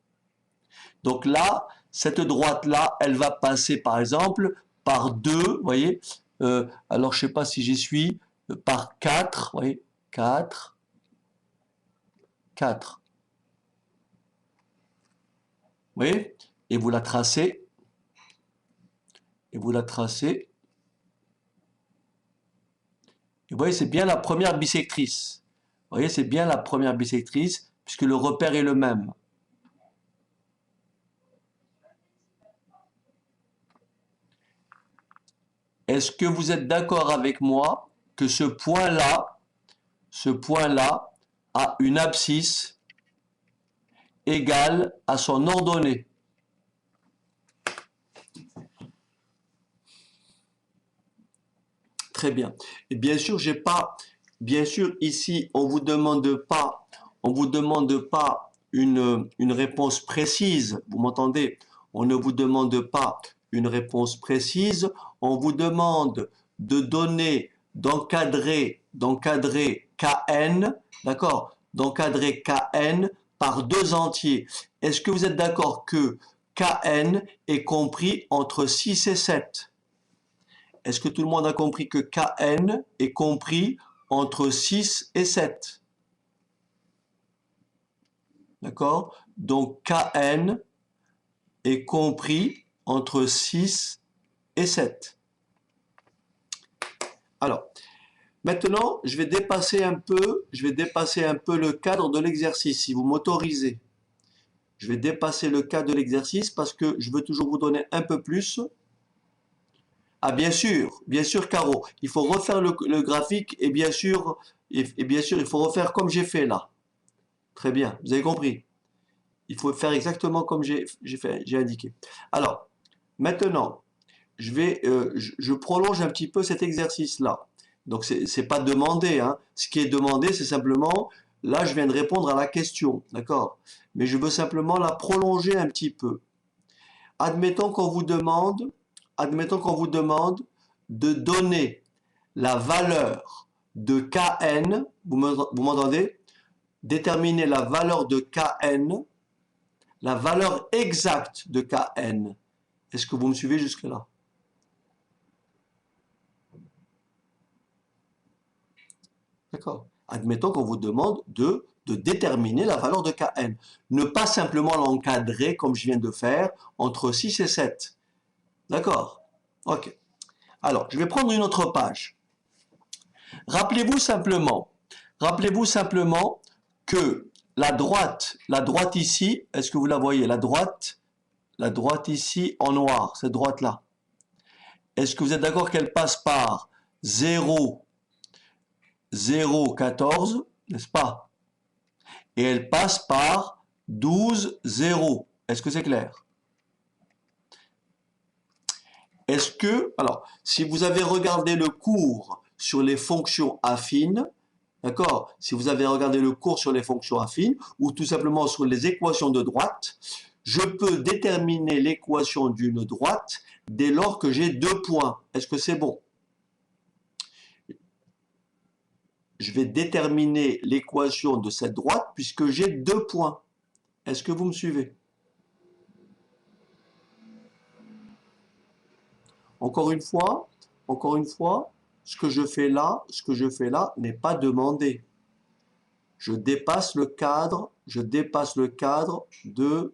Donc là, cette droite-là, elle va passer par exemple par 2, vous voyez, alors je ne sais pas si j'y suis, par 4, vous voyez, 4, 4. Vous voyez? Et vous la tracez, et vous voyez, c'est bien la première bisectrice. Vous voyez, c'est bien la première bisectrice, puisque le repère est le même. Est-ce que vous êtes d'accord avec moi que ce point-là a une abscisse égale à son ordonnée? Très bien. Et bien sûr, ici, on vous demande pas une réponse précise. Vous m'entendez? On ne vous demande pas une réponse précise. On vous demande de donner, d'encadrer Kn, d'accord? D'encadrer Kn par deux entiers. Est-ce que vous êtes d'accord que Kn est compris entre 6 et 7? Est-ce que tout le monde a compris que Kn est compris entre 6 et 7? D'accord? Donc Kn est compris entre 6 et 7. Alors, maintenant, je vais dépasser un peu le cadre de l'exercice, si vous m'autorisez. Je vais dépasser le cadre de l'exercice parce que je veux toujours vous donner un peu plus. Ah bien sûr, Caro, il faut refaire le graphique et bien sûr, il faut refaire comme j'ai fait là. Très bien, vous avez compris. Il faut faire exactement comme j'ai indiqué. Alors, maintenant, je prolonge un petit peu cet exercice-là. Donc, c'est pas demandé, hein. Ce qui est demandé, c'est simplement, là, je viens de répondre à la question, d'accord? Mais je veux simplement la prolonger un petit peu. Admettons qu'on vous demande de donner la valeur de Kn, vous m'entendez? Déterminer la valeur de Kn, la valeur exacte de Kn. Est-ce que vous me suivez jusque-là? D'accord. Admettons qu'on vous demande de déterminer la valeur de Kn. Ne pas simplement l'encadrer comme je viens de faire entre 6 et 7. D'accord? Ok. Alors, je vais prendre une autre page. Rappelez-vous simplement que la droite ici, est-ce que vous la voyez? La droite ici en noir, cette droite-là. Est-ce que vous êtes d'accord qu'elle passe par 0, 0, 14, n'est-ce pas? Et elle passe par 12, 0. Est-ce que c'est clair? Est-ce que, alors, si vous avez regardé le cours sur les fonctions affines, d'accord? Si vous avez regardé le cours sur les fonctions affines, ou tout simplement sur les équations de droite, je peux déterminer l'équation d'une droite dès lors que j'ai deux points. Est-ce que c'est bon? Je vais déterminer l'équation de cette droite puisque j'ai deux points. Est-ce que vous me suivez? Encore une fois, ce que je fais là n'est pas demandé. Je dépasse le cadre de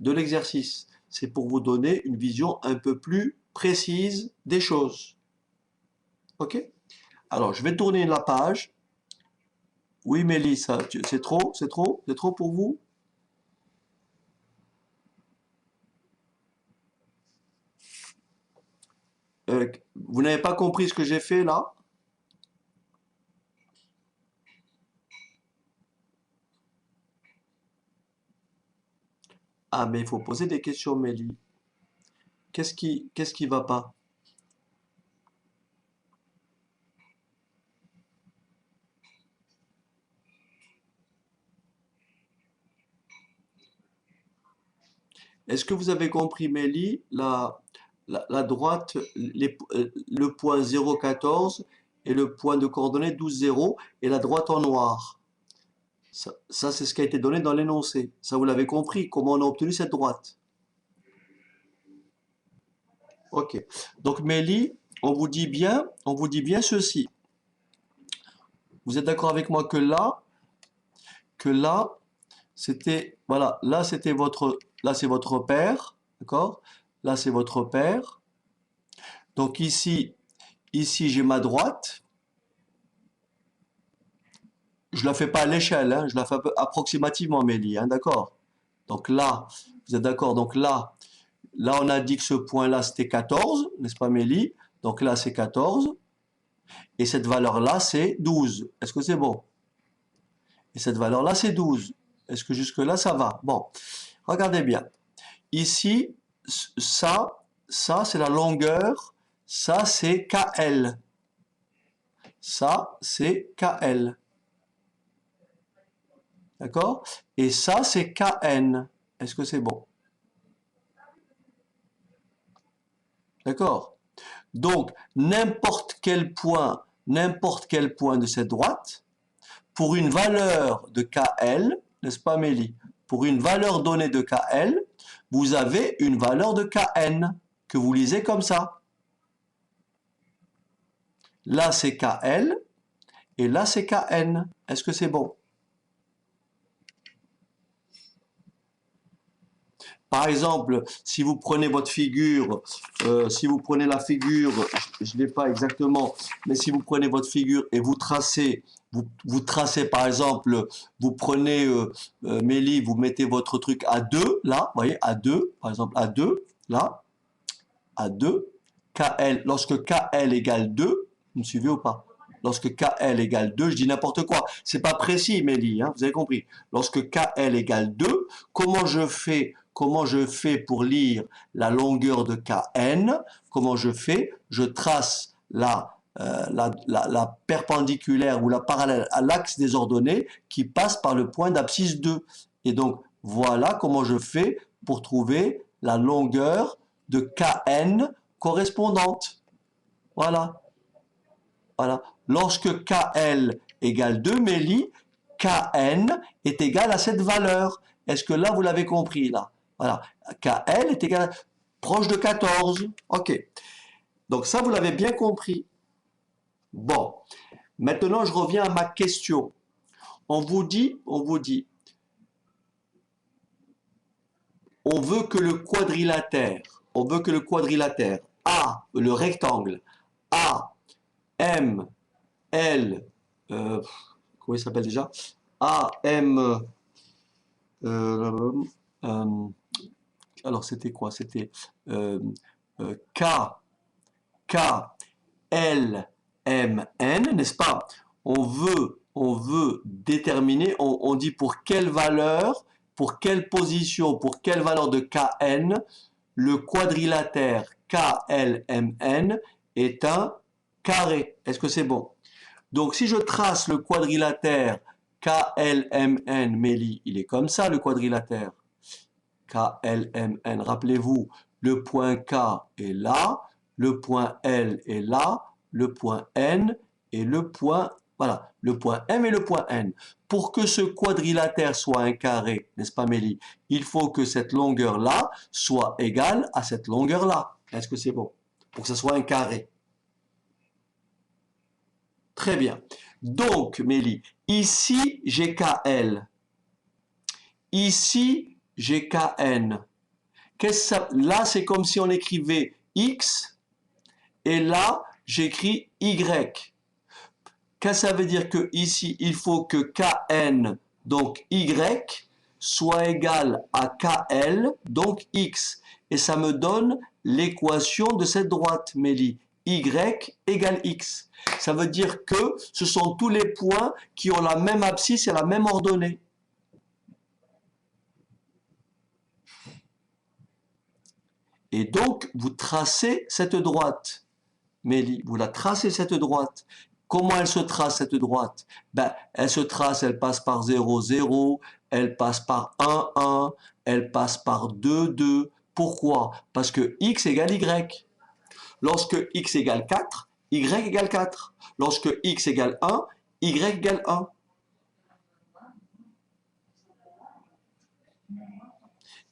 l'exercice. C'est pour vous donner une vision un peu plus précise des choses. Ok? Alors, je vais tourner la page. Oui, Mélie, c'est trop pour vous? Vous n'avez pas compris ce que j'ai fait là? Ah, mais il faut poser des questions, Mélie. Qu'est-ce qui va pas? Est-ce que vous avez compris, Mélie, la droite, le point 0,14 et le point de coordonnée 12,0 et la droite en noir? Ça c'est ce qui a été donné dans l'énoncé. Ça, vous l'avez compris, comment on a obtenu cette droite. Ok. Donc, Mélie, on vous dit bien ceci. Vous êtes d'accord avec moi que là, c'était, voilà, là c'est votre père, d'accord? Là c'est votre père. Donc ici j'ai ma droite. Je la fais pas à l'échelle, hein, je la fais approximativement, Mélie, hein, d'accord? Donc là, vous êtes d'accord? Donc là on a dit que ce point-là c'était 14, n'est-ce pas, Mélie? Donc là c'est 14. Et cette valeur-là c'est 12. Est-ce que c'est bon? Et cette valeur-là c'est 12. Est-ce que jusque-là ça va? Bon, regardez bien. Ici, ça c'est la longueur, ça c'est KL. Ça c'est KL. D'accord? Et ça c'est KN. Est-ce que c'est bon? D'accord? Donc, n'importe quel point de cette droite, pour une valeur de KL, n'est-ce pas, Mélie? Pour une valeur donnée de KL, vous avez une valeur de KN que vous lisez comme ça. Là, c'est KL et là, c'est KN. Est-ce que c'est bon? Par exemple, si vous prenez votre figure, si vous prenez la figure, je ne l'ai pas exactement, mais si vous prenez votre figure et vous tracez par exemple, vous prenez Mélie, vous mettez votre truc à 2, là, vous voyez, à 2, par exemple à 2, là, à 2, KL, lorsque KL égale 2, vous me suivez ou pas? Lorsque KL égale 2, je dis n'importe quoi. C'est pas précis, Mélie, hein, vous avez compris. Lorsque KL égale 2, comment je fais pour lire la longueur de KN? Comment je fais? Je trace la perpendiculaire ou la parallèle à l'axe des ordonnées qui passe par le point d'abscisse 2. Et donc, voilà comment je fais pour trouver la longueur de KN correspondante. Voilà. Voilà. Lorsque KL égale 2, Mélie, KN est égal à cette valeur. Est-ce que là, vous l'avez compris, là? Voilà. KL est égal à proche de 14. OK. Donc ça, vous l'avez bien compris. Bon. Maintenant, je reviens à ma question. On vous dit, on veut que le quadrilatère A, le rectangle A, M, L, comment il s'appelle déjà? AM, euh, euh, alors c'était quoi? C'était euh, K, K, L, M, N, n'est-ce pas? On veut déterminer, on dit pour quelle valeur, pour quelle position, pour quelle valeur de Kn, le quadrilatère KLMN est un carré. Est-ce que c'est bon? Donc si je trace le quadrilatère KLMN, Mélie, il est comme ça le quadrilatère. KLMN, rappelez-vous, le point K est là, le point L est là, le point N et le point, voilà, le point M et le point N. Pour que ce quadrilatère soit un carré, n'est-ce pas Mélie? Il faut que cette longueur-là soit égale à cette longueur-là. Est-ce que c'est bon? Pour que ce soit un carré. Très bien. Donc, Mélie, ici, j'ai KL. Ici, j'ai KN. Là, c'est comme si on écrivait X, et là, j'écris Y. Qu'est-ce que ça veut dire que ici, il faut que KN, donc Y, soit égal à KL, donc X. Et ça me donne l'équation de cette droite, Mélie. Y égale X. Ça veut dire que ce sont tous les points qui ont la même abscisse et la même ordonnée. Et donc, vous tracez cette droite. Mélie, vous la tracez cette droite. Comment elle se trace cette droite? Ben, elle se trace, elle passe par 0, 0, elle passe par 1, 1, elle passe par 2, 2. Pourquoi? Parce que x égale y. Lorsque x égale 4, y égale 4. Lorsque x égale 1, y égale 1.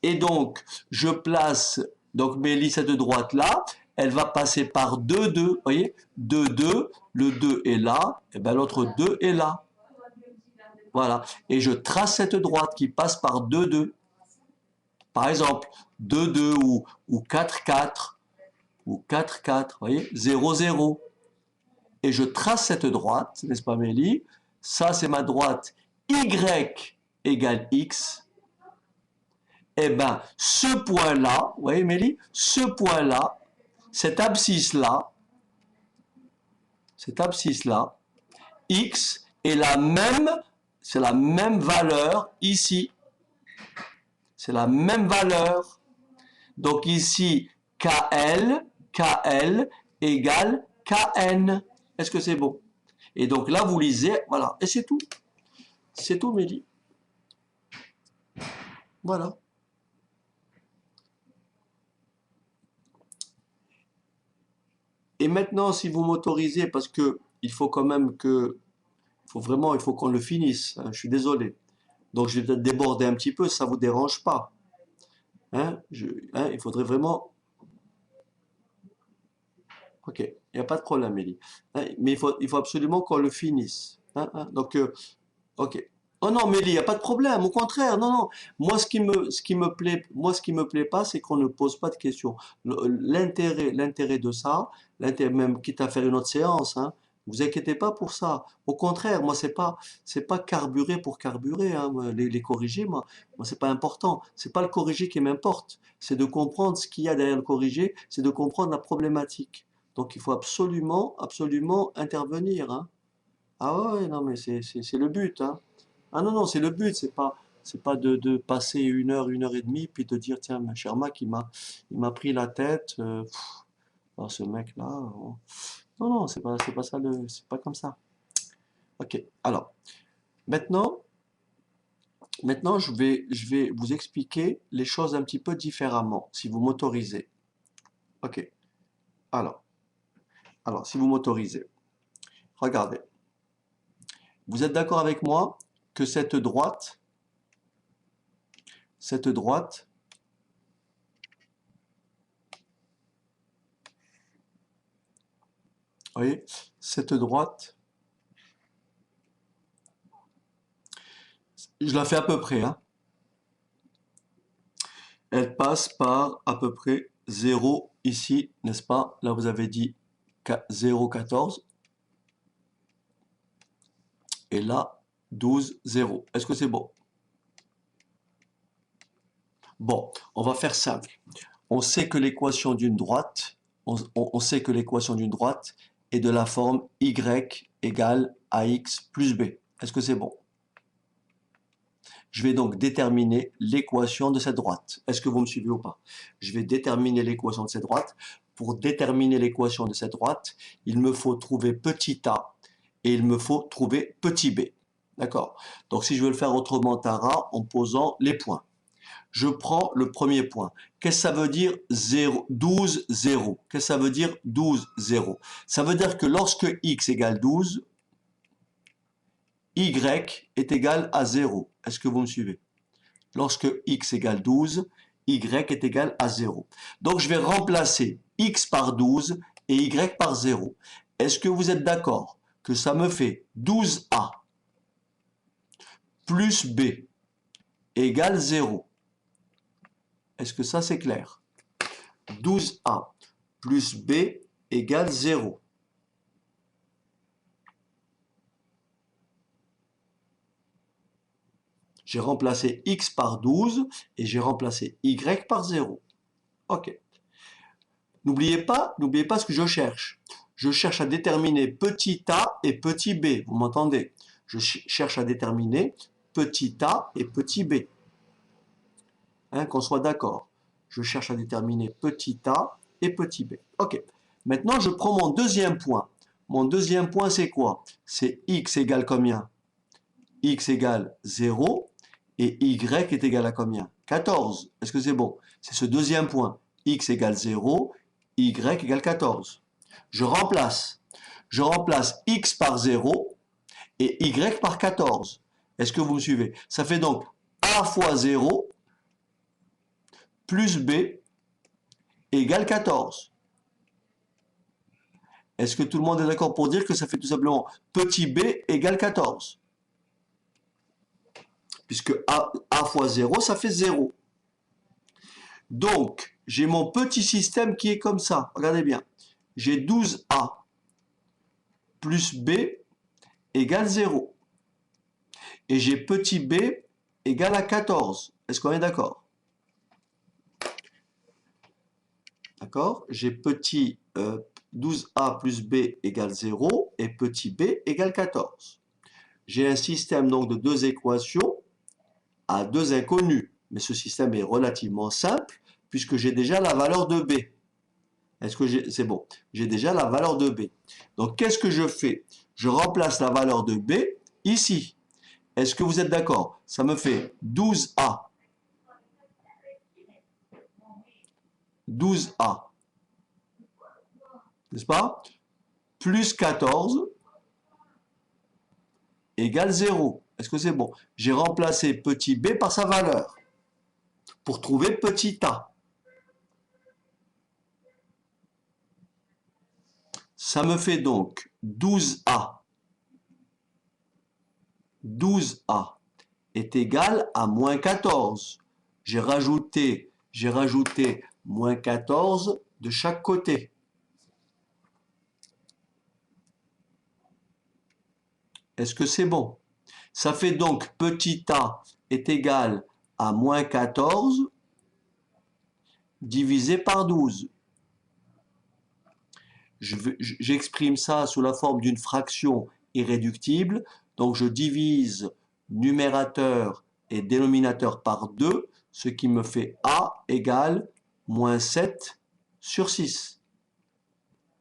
Et donc, je place, donc Mélie, cette droite-là, elle va passer par 2, 2, vous voyez? 2, 2, le 2 est là, et bien l'autre 2 est là. Voilà. Et je trace cette droite qui passe par 2, 2. Par exemple, 2, 2 ou 4, 4, ou 4, 4, vous voyez? 0, 0. Et je trace cette droite, n'est-ce pas Mélie? Ça, c'est ma droite y égale x. Eh bien, ce point-là, vous voyez Mélie, ce point-là, cette abscisse-là, x est la même, c'est la même valeur ici. C'est la même valeur. Donc ici, KL égale KN. Est-ce que c'est bon? Et donc là, vous lisez, voilà, et c'est tout. C'est tout, Mélie. Voilà. Et maintenant, si vous m'autorisez, parce que il faut quand même que, il faut qu'on le finisse, hein, je suis désolé. Donc je vais peut-être déborder un petit peu, ça vous dérange pas. Hein, il faudrait vraiment. Ok, il n'y a pas de problème, Mélie. Hein, mais il faut absolument qu'on le finisse. Hein, hein. Donc, ok. Oh non, Mélie, il n'y a pas de problème. Au contraire, non, non. Moi, ce qui me plaît pas, c'est qu'on ne pose pas de questions. L'intérêt de ça, l'intérêt même quitte à faire une autre séance, hein, vous inquiétez pas pour ça. Au contraire, moi, c'est pas carburer pour carburer, hein, les corriger, moi, c'est pas important. C'est pas le corriger qui m'importe. C'est de comprendre ce qu'il y a derrière le corriger, c'est de comprendre la problématique. Donc, il faut absolument, absolument intervenir, hein. Ah ouais, non, mais c'est le but, hein. Ah non, non, c'est le but, c'est pas de passer une heure et demie, puis de dire, tiens, ma chère Mac, il m'a pris la tête, oh, ce mec-là. Non, non, c'est pas ça, c'est pas comme ça. Ok, alors, maintenant, je vais vous expliquer les choses un petit peu différemment, si vous m'autorisez. Ok, alors, si vous m'autorisez, regardez. Vous êtes d'accord avec moi que cette droite, vous voyez, cette droite, je la fais à peu près, hein. Elle passe par à peu près 0 ici, n'est-ce pas? Là, vous avez dit 0,14. Et là, 12, 0. Est-ce que c'est bon? Bon, on va faire simple. On sait que l'équation d'une droite, on sait que l'équation d'une droite est de la forme y égale ax plus b. Est-ce que c'est bon? Je vais donc déterminer l'équation de cette droite. Est-ce que vous me suivez ou pas? Je vais déterminer l'équation de cette droite. Pour déterminer l'équation de cette droite, il me faut trouver petit a et il me faut trouver petit b. D'accord? Donc si je veux le faire autrement, Tara, en posant les points. Je prends le premier point. Qu'est-ce que ça veut dire 0, 12, 0? Qu'est-ce que ça veut dire 12, 0? Ça veut dire que lorsque x égale 12, y est égal à 0. Est-ce que vous me suivez? Lorsque x égale 12, y est égal à 0. Donc je vais remplacer x par 12 et y par 0. Est-ce que vous êtes d'accord que ça me fait 12a plus b égale 0? Est-ce que ça c'est clair? 12a plus b égale 0. J'ai remplacé x par 12 et j'ai remplacé y par 0. Ok. N'oubliez pas ce que je cherche. Je cherche à déterminer petit a et petit b. Vous m'entendez? Je cherche à déterminer petit a et petit b. Hein, qu'on soit d'accord. Je cherche à déterminer petit a et petit b. Ok. Maintenant, je prends mon deuxième point. Mon deuxième point, c'est quoi? C'est x égale combien? X égale 0 et y est égal à combien? 14. Est-ce que c'est bon? C'est ce deuxième point. X égale 0, y égale 14. Je remplace. Je remplace x par 0 et y par 14. Est-ce que vous me suivez? Ça fait donc a fois 0 plus b égale 14. Est-ce que tout le monde est d'accord pour dire que ça fait tout simplement petit b égale 14? Puisque a fois 0, ça fait 0. Donc, j'ai mon petit système qui est comme ça. Regardez bien. J'ai 12a plus b égale 0. Et j'ai petit b égale à 14. Est-ce qu'on est d'accord? D'accord? J'ai petit 12a plus b égale 0 et petit b égale 14. J'ai un système donc de deux équations à deux inconnus. Mais ce système est relativement simple puisque j'ai déjà la valeur de b. Est-ce que c'est bon? J'ai déjà la valeur de b. Donc, qu'est-ce que je fais? Je remplace la valeur de b ici. Est-ce que vous êtes d'accord? Ça me fait 12a. 12a. N'est-ce pas? Plus 14 égale 0. Est-ce que c'est bon? J'ai remplacé petit b par sa valeur pour trouver petit a. Ça me fait donc 12a. 12a est égal à moins 14. J'ai rajouté moins 14 de chaque côté. Est-ce que c'est bon? Ça fait donc petit a est égal à moins 14 divisé par 12. J'exprime ça sous la forme d'une fraction irréductible. Donc je divise numérateur et dénominateur par 2, ce qui me fait a égale moins 7 sur 6.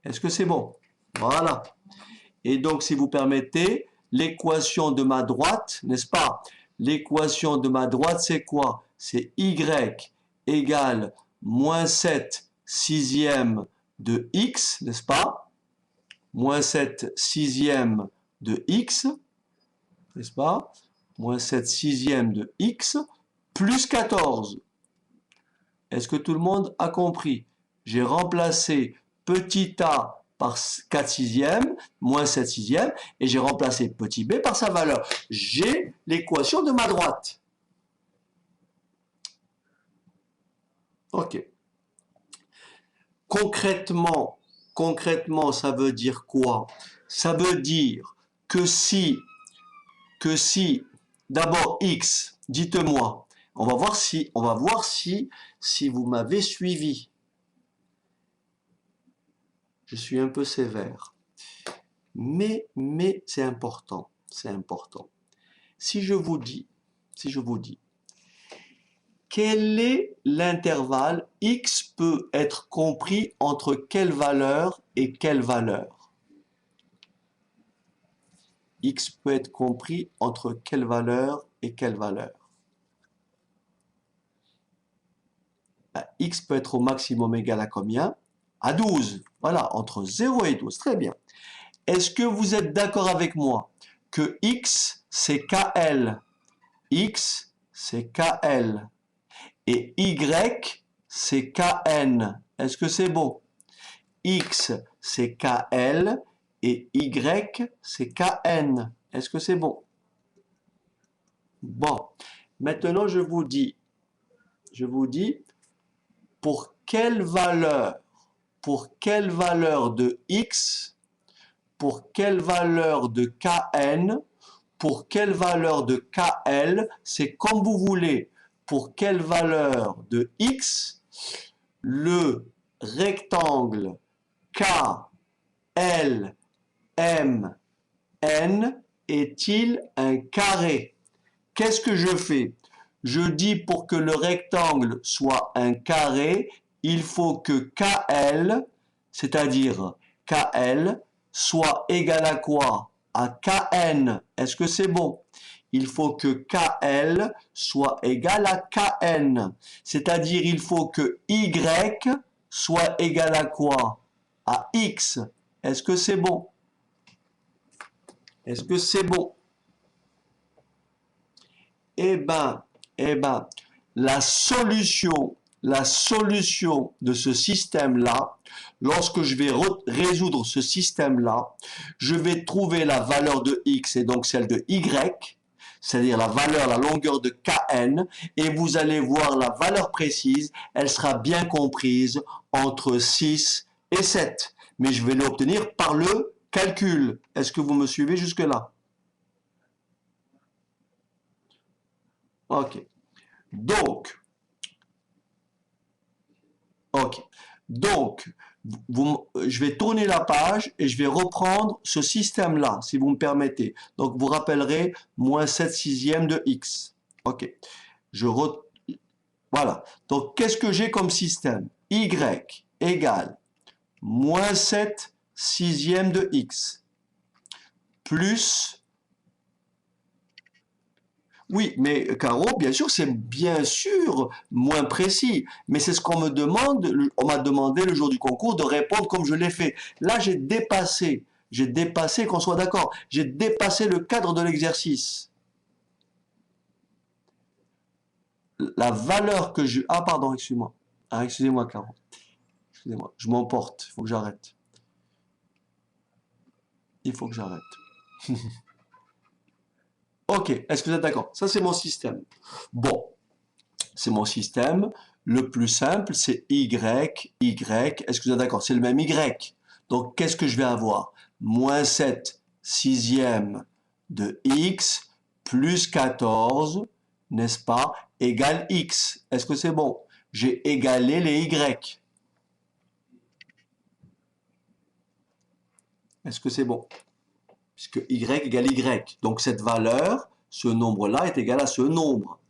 Est-ce que c'est bon? Voilà. Et donc, si vous permettez, l'équation de ma droite, n'est-ce pas? L'équation de ma droite, c'est quoi? C'est y égale moins 7 sixième de x, n'est-ce pas? Moins 7 sixième de x, n'est-ce pas? Moins 7 sixième de x, plus 14. Est-ce que tout le monde a compris? J'ai remplacé petit a par 4 sixièmes, moins 7 sixièmes, et j'ai remplacé petit b par sa valeur. J'ai l'équation de ma droite. Ok. Concrètement, ça veut dire quoi? Ça veut dire que si que si, d'abord x, dites-moi, on va voir si vous m'avez suivi. Je suis un peu sévère. Mais c'est important, c'est important. Si je vous dis, quel est l'intervalle x peut être compris entre quelle valeur et quelle valeur? X peut être compris entre quelle valeur et quelle valeur? X peut être au maximum égal à combien? À 12. Voilà, entre 0 et 12. Très bien. Est-ce que vous êtes d'accord avec moi que X, c'est KL? X, c'est KL. Et Y, c'est KN. Est-ce que c'est bon? X, c'est KL et Y, c'est KN. Est-ce que c'est bon? Bon. Maintenant, je vous dis, pour quelle valeur de X, pour quelle valeur de Kn, pour quelle valeur de KL, c'est comme vous voulez, pour quelle valeur de X, le rectangle KLMN est-il un carré? Qu'est-ce que je fais? Je dis pour que le rectangle soit un carré, il faut que KL, c'est-à-dire KL, soit égal à quoi? À KN. Est-ce que c'est bon? Il faut que KL soit égal à KN. C'est-à-dire il faut que Y soit égal à quoi? À X. Est-ce que c'est bon? Est-ce que c'est bon? Eh ben, la solution de ce système-là, lorsque je vais résoudre ce système-là, je vais trouver la valeur de x et donc celle de y, c'est-à-dire la longueur de kn, et vous allez voir la valeur précise, elle sera bien comprise entre 6 et 7. Mais je vais l'obtenir par le calcul. Est-ce que vous me suivez jusque-là? Ok. Donc, ok. Donc, je vais tourner la page et je vais reprendre ce système-là, si vous me permettez. Donc, vous rappellerez moins 7 sixièmes de x. Ok. Voilà. Donc, qu'est-ce que j'ai comme système? Y égale moins 7 sixièmes de x plus. Oui, mais Caro, bien sûr, c'est bien sûr moins précis, mais c'est ce qu'on me demande, on m'a demandé le jour du concours de répondre comme je l'ai fait. Là, j'ai dépassé, qu'on soit d'accord, j'ai dépassé le cadre de l'exercice. La valeur que je... Ah, pardon, excusez-moi. Ah, excusez-moi, Caro. Excusez-moi, je m'emporte, il faut que j'arrête. Il faut que j'arrête. Ok, est-ce que vous êtes d'accord? Ça, c'est mon système. Bon, c'est mon système. Le plus simple, c'est Y. Est-ce que vous êtes d'accord? C'est le même Y. Donc, qu'est-ce que je vais avoir? Moins 7 sixièmes de X plus 14, n'est-ce pas, égale X. Est-ce que c'est bon? J'ai égalé les Y. Est-ce que c'est bon? Puisque Y égale Y. Donc, cette valeur, ce nombre-là est égal à ce nombre.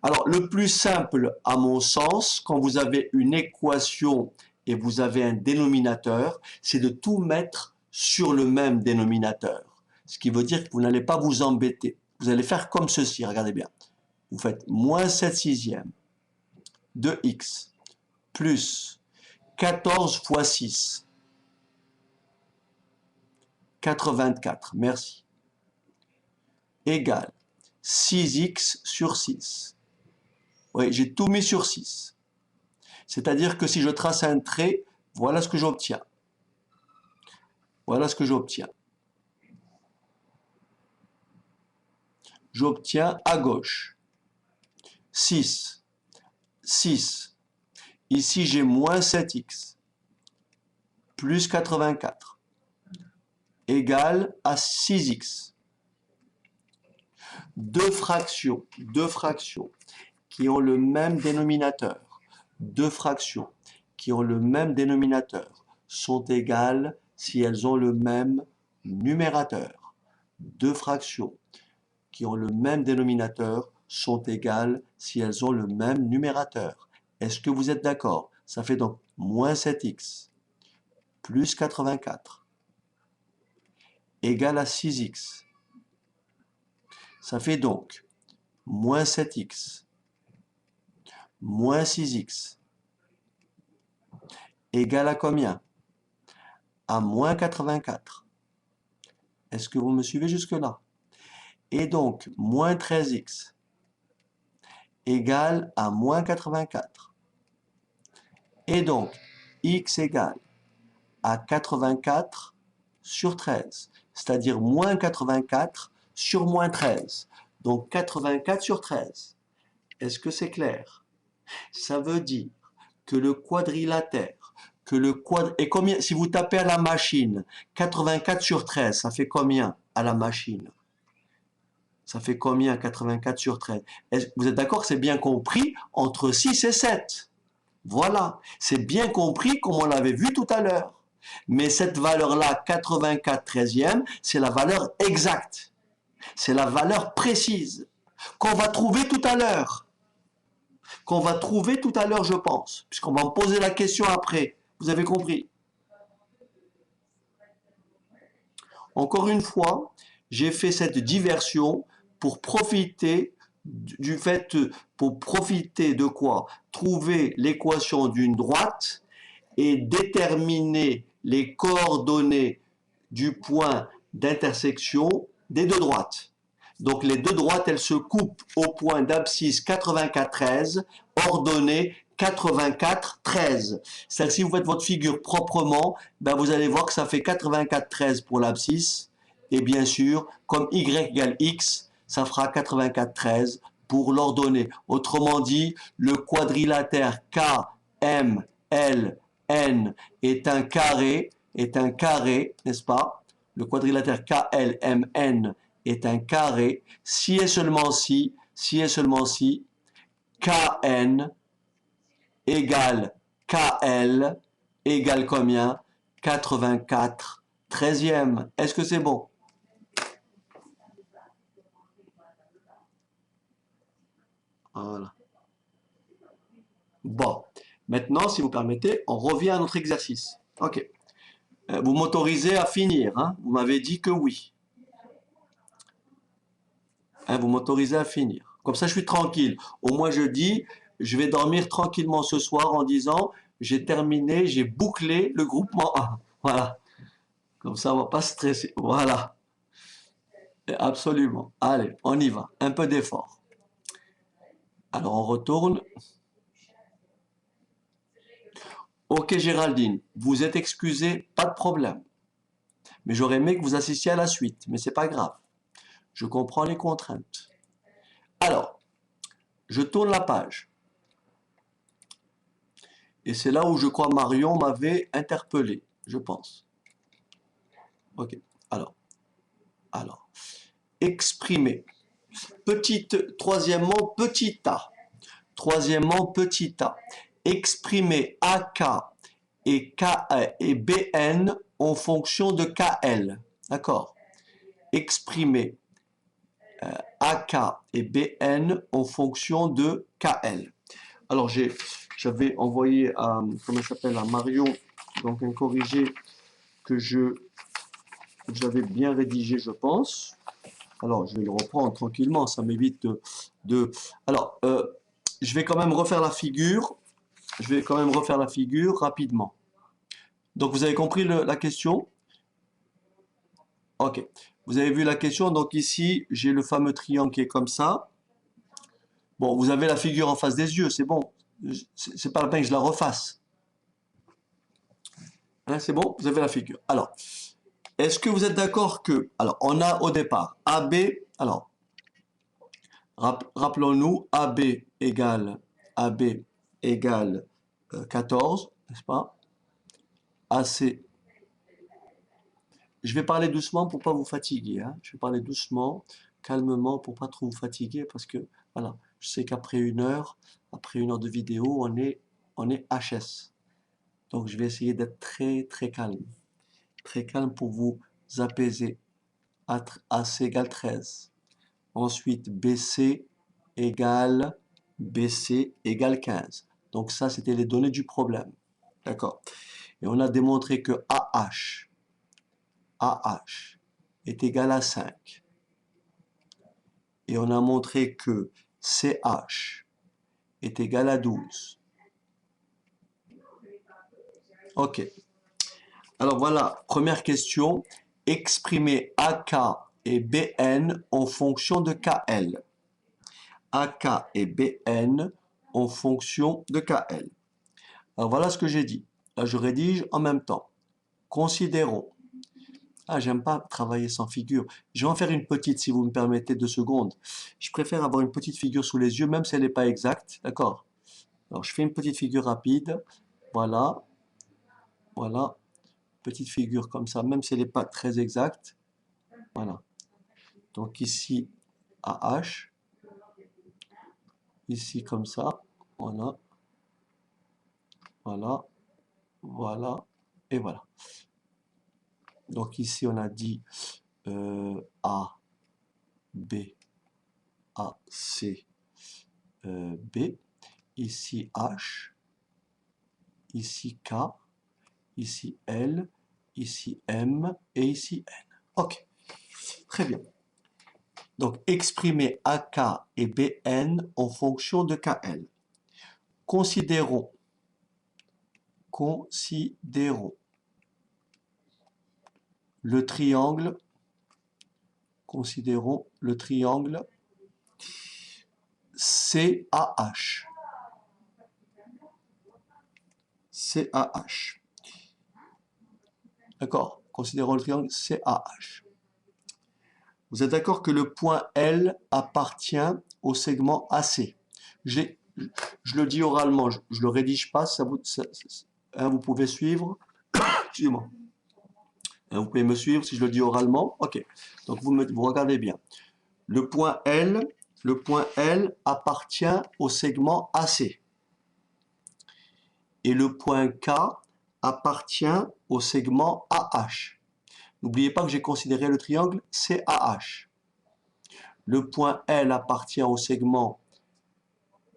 Alors, le plus simple, à mon sens, quand vous avez une équation et vous avez un dénominateur, c'est de tout mettre sur le même dénominateur. Ce qui veut dire que vous n'allez pas vous embêter. Vous allez faire comme ceci, regardez bien. Vous faites moins 7 sixièmes de x plus 14 fois 6, 84, merci, égale 6x sur 6. Oui, j'ai tout mis sur 6. C'est-à-dire que si je trace un trait, voilà ce que j'obtiens. Voilà ce que j'obtiens. J'obtiens à gauche 6. 6. Ici, j'ai moins 7x plus 84 égale à 6x. Deux fractions qui ont le même dénominateur, deux fractions qui ont le même dénominateur sont égales si elles ont le même numérateur. Deux fractions qui ont le même dénominateur sont égales si elles ont le même numérateur. Est-ce que vous êtes d'accord? Ça fait donc moins 7x plus 84 égale à 6x. Ça fait donc moins 7x moins 6x égale à combien? À moins 84. Est-ce que vous me suivez jusque-là? Et donc, moins 13x égale à moins 84. Et donc, x égale à 84 sur 13, c'est-à-dire moins 84 sur moins 13. Donc 84 sur 13. Est-ce que c'est clair? Ça veut dire que le quadrilatère, et combien, si vous tapez à la machine, 84 sur 13, ça fait combien à la machine? Ça fait combien 84 sur 13? Vous êtes d'accord? C'est bien compris entre 6 et 7. Voilà, c'est bien compris comme on l'avait vu tout à l'heure. Mais cette valeur-là, 84 treizième, c'est la valeur exacte. C'est la valeur précise qu'on va trouver tout à l'heure. Qu'on va trouver tout à l'heure, je pense. Puisqu'on va me poser la question après. Vous avez compris? Encore une fois, j'ai fait cette diversion pour profiter du fait, pour profiter de quoi? Trouver l'équation d'une droite et déterminer les coordonnées du point d'intersection des deux droites. Donc les deux droites, elles se coupent au point d'abscisse 84,13, ordonnée 84,13. Celle-ci, vous faites votre figure proprement, ben vous allez voir que ça fait 84,13 pour l'abscisse. Et bien sûr, comme y égale x, ça fera 84,13 pour l'ordonnée. Autrement dit, le quadrilatère KMLN est un carré, n'est-ce pas? Le quadrilatère KLMN est un carré si et seulement si, KN égale KL égale combien? 84 treizième. Est-ce que c'est bon? Voilà. Bon. Maintenant, si vous permettez, on revient à notre exercice. Ok. Vous m'autorisez à finir, hein? Vous m'avez dit que oui. Hein, vous m'autorisez à finir. Comme ça, je suis tranquille. Au moins, je dis, je vais dormir tranquillement ce soir en disant, j'ai terminé, j'ai bouclé le groupement 1. Voilà. Comme ça, on va pas stresser. Voilà. Absolument. Allez, on y va. Un peu d'effort. Alors, on retourne. Ok, Géraldine, vous êtes excusée, pas de problème. Mais j'aurais aimé que vous assistiez à la suite, mais c'est pas grave. Je comprends les contraintes. Alors, je tourne la page. Et c'est là où je crois Marion m'avait interpellé, je pense. Ok, alors, exprimer. Troisièmement, petit a. Troisièmement, petit a. Exprimer AK et BN en fonction de KL. D'accord? Exprimer AK et BN en fonction de KL. Alors j'avais envoyé à, comment ça s'appelle, à Marion, donc un corrigé que j'avais bien rédigé, je pense. Alors je vais le reprendre tranquillement, ça m'évite Alors, je vais quand même refaire la figure. Je vais quand même refaire la figure rapidement. Donc vous avez compris la question? Ok. Vous avez vu la question, donc ici j'ai le fameux triangle qui est comme ça. Bon, vous avez la figure en face des yeux, c'est bon. C'est pas la peine que je la refasse. Hein, c'est bon, vous avez la figure. Alors, est-ce que vous êtes d'accord que, alors, on a au départ AB, alors, rappelons-nous, AB égale 14, n'est-ce pas? AC, je vais parler doucement pour pas vous fatiguer, hein. Je vais parler doucement calmement pour pas trop vous fatiguer parce que voilà, je sais qu'après après une heure de vidéo, on est HS. Donc je vais essayer d'être très calme pour vous apaiser. AC égale 13. Ensuite, BC égale 15. Donc ça, c'était les données du problème. D'accord? Et on a démontré que AH est égal à 5. Et on a montré que CH est égal à 12. Ok. Alors voilà, première question. Exprimer AK et BN en fonction de KL. AK et BN en fonction de KL. Alors voilà ce que j'ai dit. Là, je rédige en même temps. Considérons. Ah, j'aime pas travailler sans figure. Je vais en faire une petite si vous me permettez 2 secondes. Je préfère avoir une petite figure sous les yeux, même si elle n'est pas exacte. D'accord? Alors, je fais une petite figure rapide. Voilà. Voilà. Petite figure comme ça, même si elle n'est pas très exacte. Voilà. Donc ici, AH. Ici, comme ça. Voilà. Voilà. Voilà. Et voilà. Donc ici, on a dit A, B, A, C, B. Ici H, ici K, ici L, ici M et ici N. Ok, très bien. Donc, exprimer AK et BN en fonction de KL. Considérons le triangle, considérons le triangle CAH. CAH. D'accord? Considérons le triangle CAH. Vous êtes d'accord que le point L appartient au segment AC. Je le dis oralement, je ne le rédige pas, vous pouvez suivre. Excusez-moi. Vous pouvez me suivre si je le dis oralement. Ok. Donc vous regardez bien. Le point L appartient au segment AC. Et le point K appartient au segment AH. N'oubliez pas que j'ai considéré le triangle CAH. Le point L appartient au segment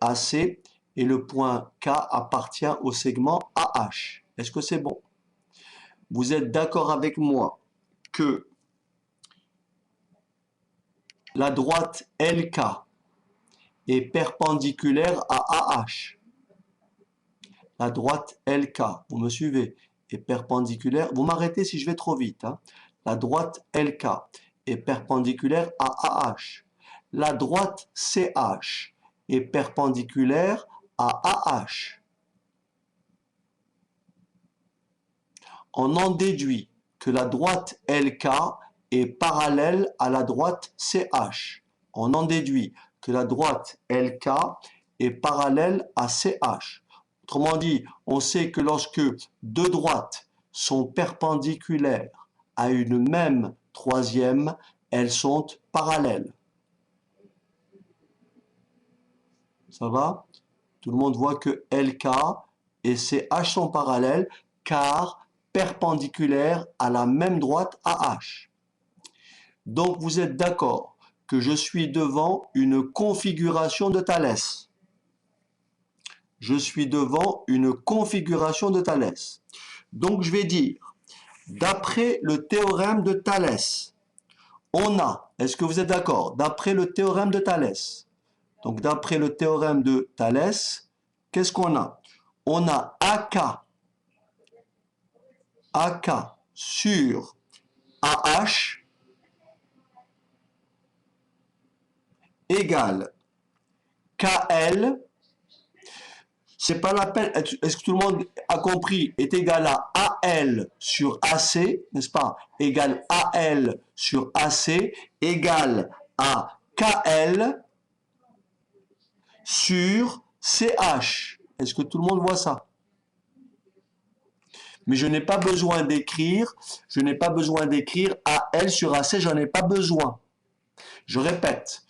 AC et le point K appartient au segment AH. Est-ce que c'est bon? Vous êtes d'accord avec moi que la droite LK est perpendiculaire à AH. La droite LK, vous me suivez, est perpendiculaire. Vous m'arrêtez si je vais trop vite. Hein. La droite LK est perpendiculaire à AH. La droite CH est perpendiculaire à AH. On en déduit que la droite LK est parallèle à la droite CH. On en déduit que la droite LK est parallèle à CH. Autrement dit, on sait que lorsque deux droites sont perpendiculaires à une même troisième, elles sont parallèles. Ça va? Tout le monde voit que LK et CH sont parallèles car perpendiculaires à la même droite AH. Donc vous êtes d'accord que je suis devant une configuration de Thalès. Je suis devant une configuration de Thalès. Donc je vais dire, d'après le théorème de Thalès, on a, est-ce que vous êtes d'accord? D'après le théorème de Thalès, donc d'après le théorème de Thalès, qu'est-ce qu'on a? On a AK sur AH égale KL, c'est pas la peine, est-ce que tout le monde a compris, est égal à AL sur AC, n'est-ce pas? Égale AL sur AC égale à KL sur CH. Est-ce que tout le monde voit ça? Mais je n'ai pas besoin d'écrire AL sur AC, j'en ai pas besoin. Je répète,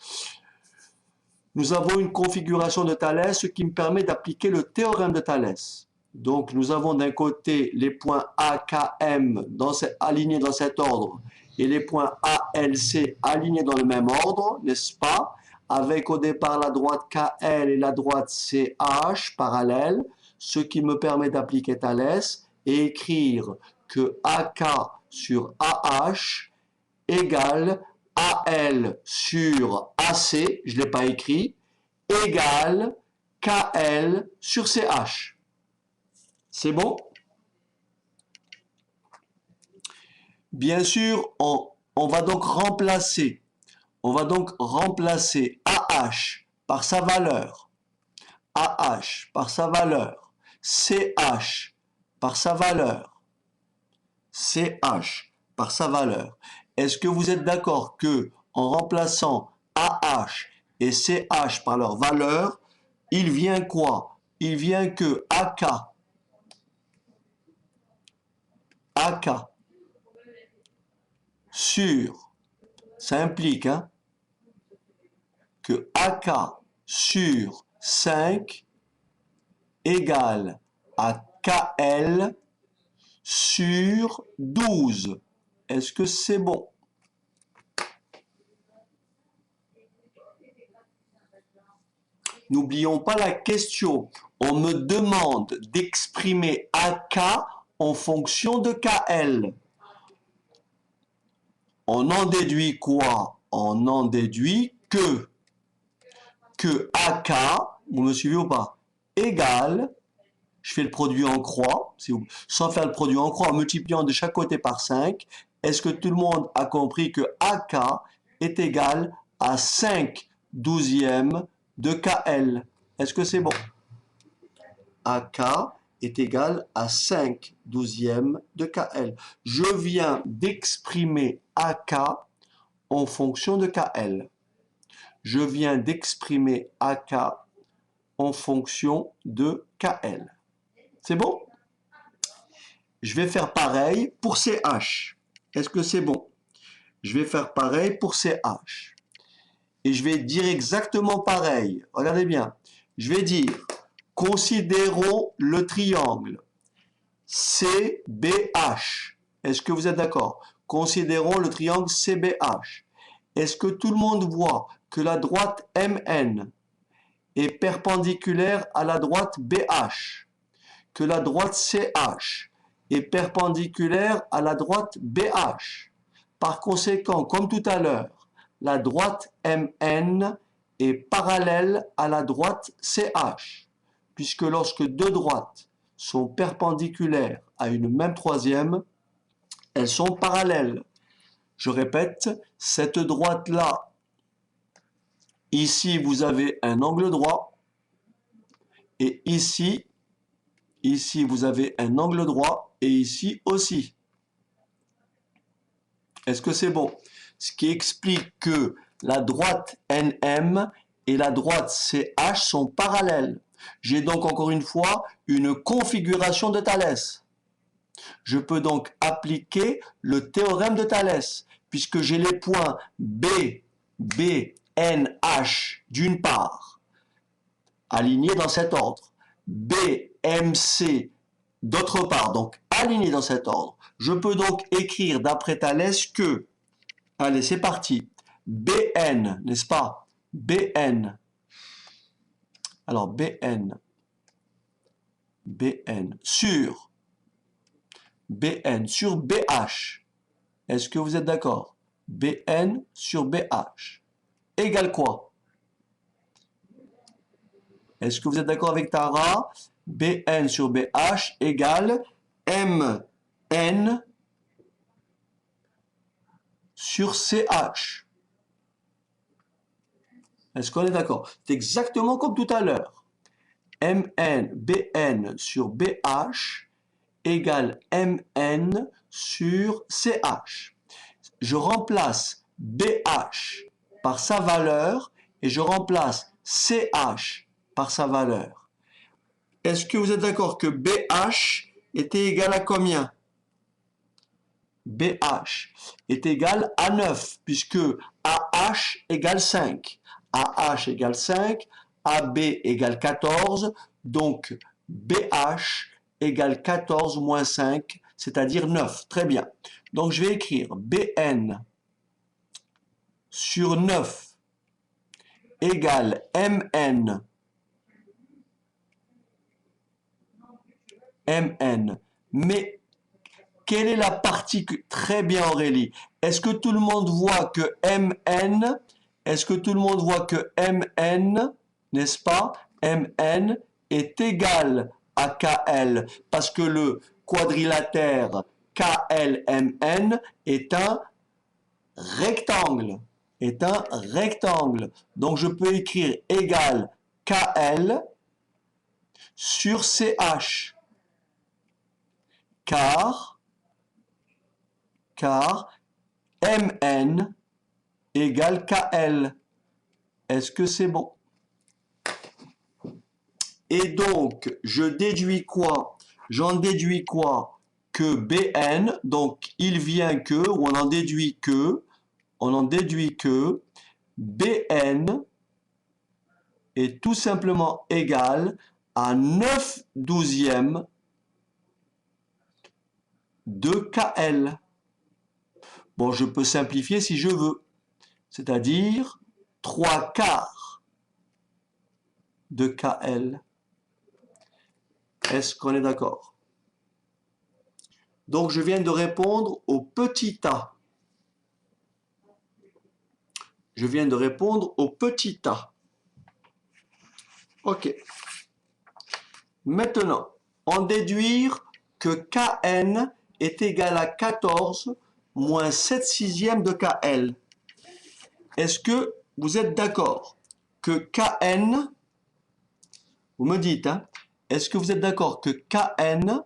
nous avons une configuration de Thalès, ce qui me permet d'appliquer le théorème de Thalès. Donc, nous avons d'un côté les points A, K, M alignés dans cet ordre et les points A, L, C alignés dans le même ordre, n'est-ce pas? Avec au départ la droite KL et la droite CH parallèles, ce qui me permet d'appliquer Thalès et écrire que AK sur AH égale AL sur AC, je ne l'ai pas écrit, égale KL sur CH. C'est bon? Bien sûr, on va donc remplacer AH par sa valeur, AH par sa valeur, CH par sa valeur, CH par sa valeur. Est-ce que vous êtes d'accord que en remplaçant AH et CH par leur valeur, il vient quoi? Il vient que AK sur, ça implique que AK sur 5 égale à KL sur 12. Est-ce que c'est bon? N'oublions pas la question. On me demande d'exprimer AK en fonction de KL. On en déduit quoi? On en déduit que AK, vous me suivez ou pas, égale, je fais le produit en croix, sans faire le produit en croix, en multipliant de chaque côté par 5, est-ce que tout le monde a compris que AK est égal à 5 douzièmes de KL? Est-ce que c'est bon? AK est égal à 5 douzièmes de KL. Je viens d'exprimer AK en fonction de KL. Je viens d'exprimer AK en fonction de KL. C'est bon? Je vais faire pareil pour CH. Est-ce que c'est bon? Je vais faire pareil pour CH. Et je vais dire exactement pareil. Regardez bien. Je vais dire, considérons le triangle CBH. Est-ce que vous êtes d'accord? Considérons le triangle CBH. Est-ce que tout le monde voit que la droite MN est perpendiculaire à la droite BH, que la droite CH est perpendiculaire à la droite BH. Par conséquent, comme tout à l'heure, la droite MN est parallèle à la droite CH, puisque lorsque deux droites sont perpendiculaires à une même troisième, elles sont parallèles. Je répète, cette droite-là, ici vous avez un angle droit, et ici vous avez un angle droit, et ici aussi. Est-ce que c'est bon? Ce qui explique que la droite NM et la droite CH sont parallèles. J'ai donc encore une fois une configuration de Thalès. Je peux donc appliquer le théorème de Thalès, puisque j'ai les points B, N, H d'une part, alignés dans cet ordre, B, M, C d'autre part, donc alignés dans cet ordre. Je peux donc écrire d'après Thalès que, allez c'est parti, BN, n'est-ce pas? BN, alors BN sur BH. Est-ce que vous êtes d'accord? BN sur BH égale quoi? Est-ce que vous êtes d'accord avec Tara? BN sur BH égale MN sur CH. Est-ce qu'on est d'accord? C'est exactement comme tout à l'heure. BN sur BH égale MN sur CH. Je remplace BH par sa valeur et je remplace CH par sa valeur. Est-ce que vous êtes d'accord que BH était égal à combien? BH est égal à 9, puisque AH égale 5. AH égale 5, AB égale 14, donc BH égale 14 moins 5, c'est-à-dire 9. Très bien. Donc je vais écrire BN sur 9 égale MN. MN. Mais quelle est la partie que... Très bien Aurélie. Est-ce que tout le monde voit que MN, est-ce que tout le monde voit que MN, n'est-ce pas, MN est égal à KL, parce que le quadrilatère KLMN est un rectangle. Est un rectangle. Donc je peux écrire égal KL sur CH. Car MN égale KL. Est-ce que c'est bon? Et donc, je déduis quoi? J'en déduis quoi? Que BN, donc il vient que, ou on en déduit que BN est tout simplement égal à 9 douzièmes de KL. Bon, je peux simplifier si je veux, c'est-à-dire 3 quarts de KL. Est-ce qu'on est d'accord? Donc, je viens de répondre au petit a. Je viens de répondre au petit a. OK. Maintenant, en déduire que Kn est égal à 14 moins 7 sixièmes de KL. Est-ce que vous êtes d'accord que Kn, vous me dites, hein, est-ce que vous êtes d'accord que Kn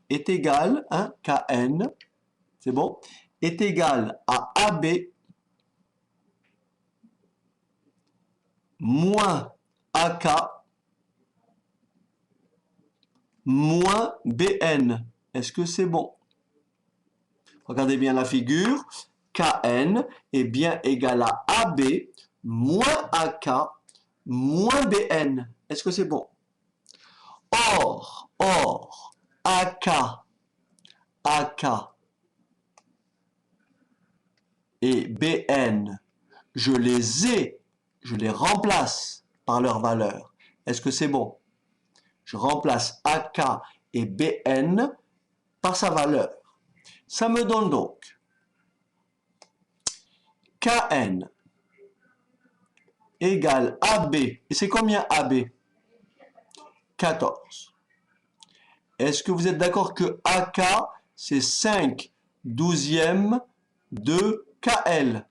est égal, hein, Kn, c'est bon, est égal à AB moins AK moins BN. Est-ce que c'est bon? Regardez bien la figure. Kn est bien égal à AB moins AK moins BN. Est-ce que c'est bon? Or, AK et BN, je les remplace par leur valeur. Est-ce que c'est bon? Je remplace AK et BN par sa valeur. Ça me donne donc Kn égale AB. Et c'est combien AB? 14. Est-ce que vous êtes d'accord que AK, c'est 5 douzièmes de KL?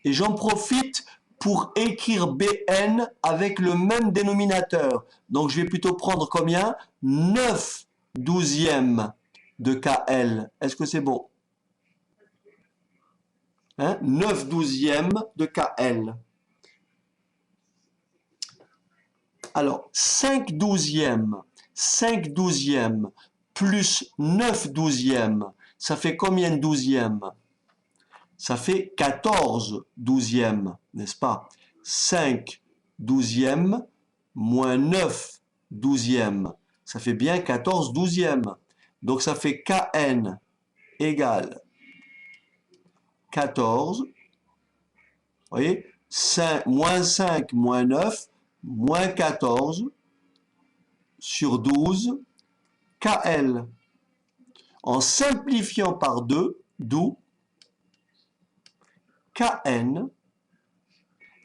Et j'en profite pour écrire BN avec le même dénominateur. Donc je vais plutôt prendre combien? 9 douzièmes de KL. Est-ce que c'est bon? Hein? 9 douzièmes de KL. Alors, 5 douzièmes plus 9 douzièmes, ça fait combien de douzièmes? Ça fait 14 douzièmes, n'est-ce pas? 5 douzièmes moins 9 douzièmes, ça fait bien 14 douzièmes. Donc ça fait Kn égale 14, vous voyez, moins 5 moins 9, moins 14 sur 12, KL. En simplifiant par 2, d'où Kn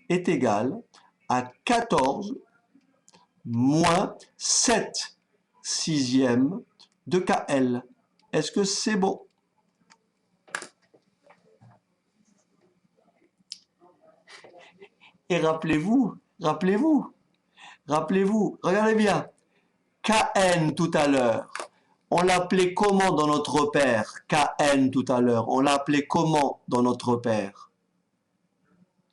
est égal à 14 moins 7 sixièmes de KL. Est-ce que c'est bon? Et rappelez-vous, regardez bien, Kn tout à l'heure, on l'appelait comment dans notre repère? Kn tout à l'heure, on l'appelait comment dans notre repère?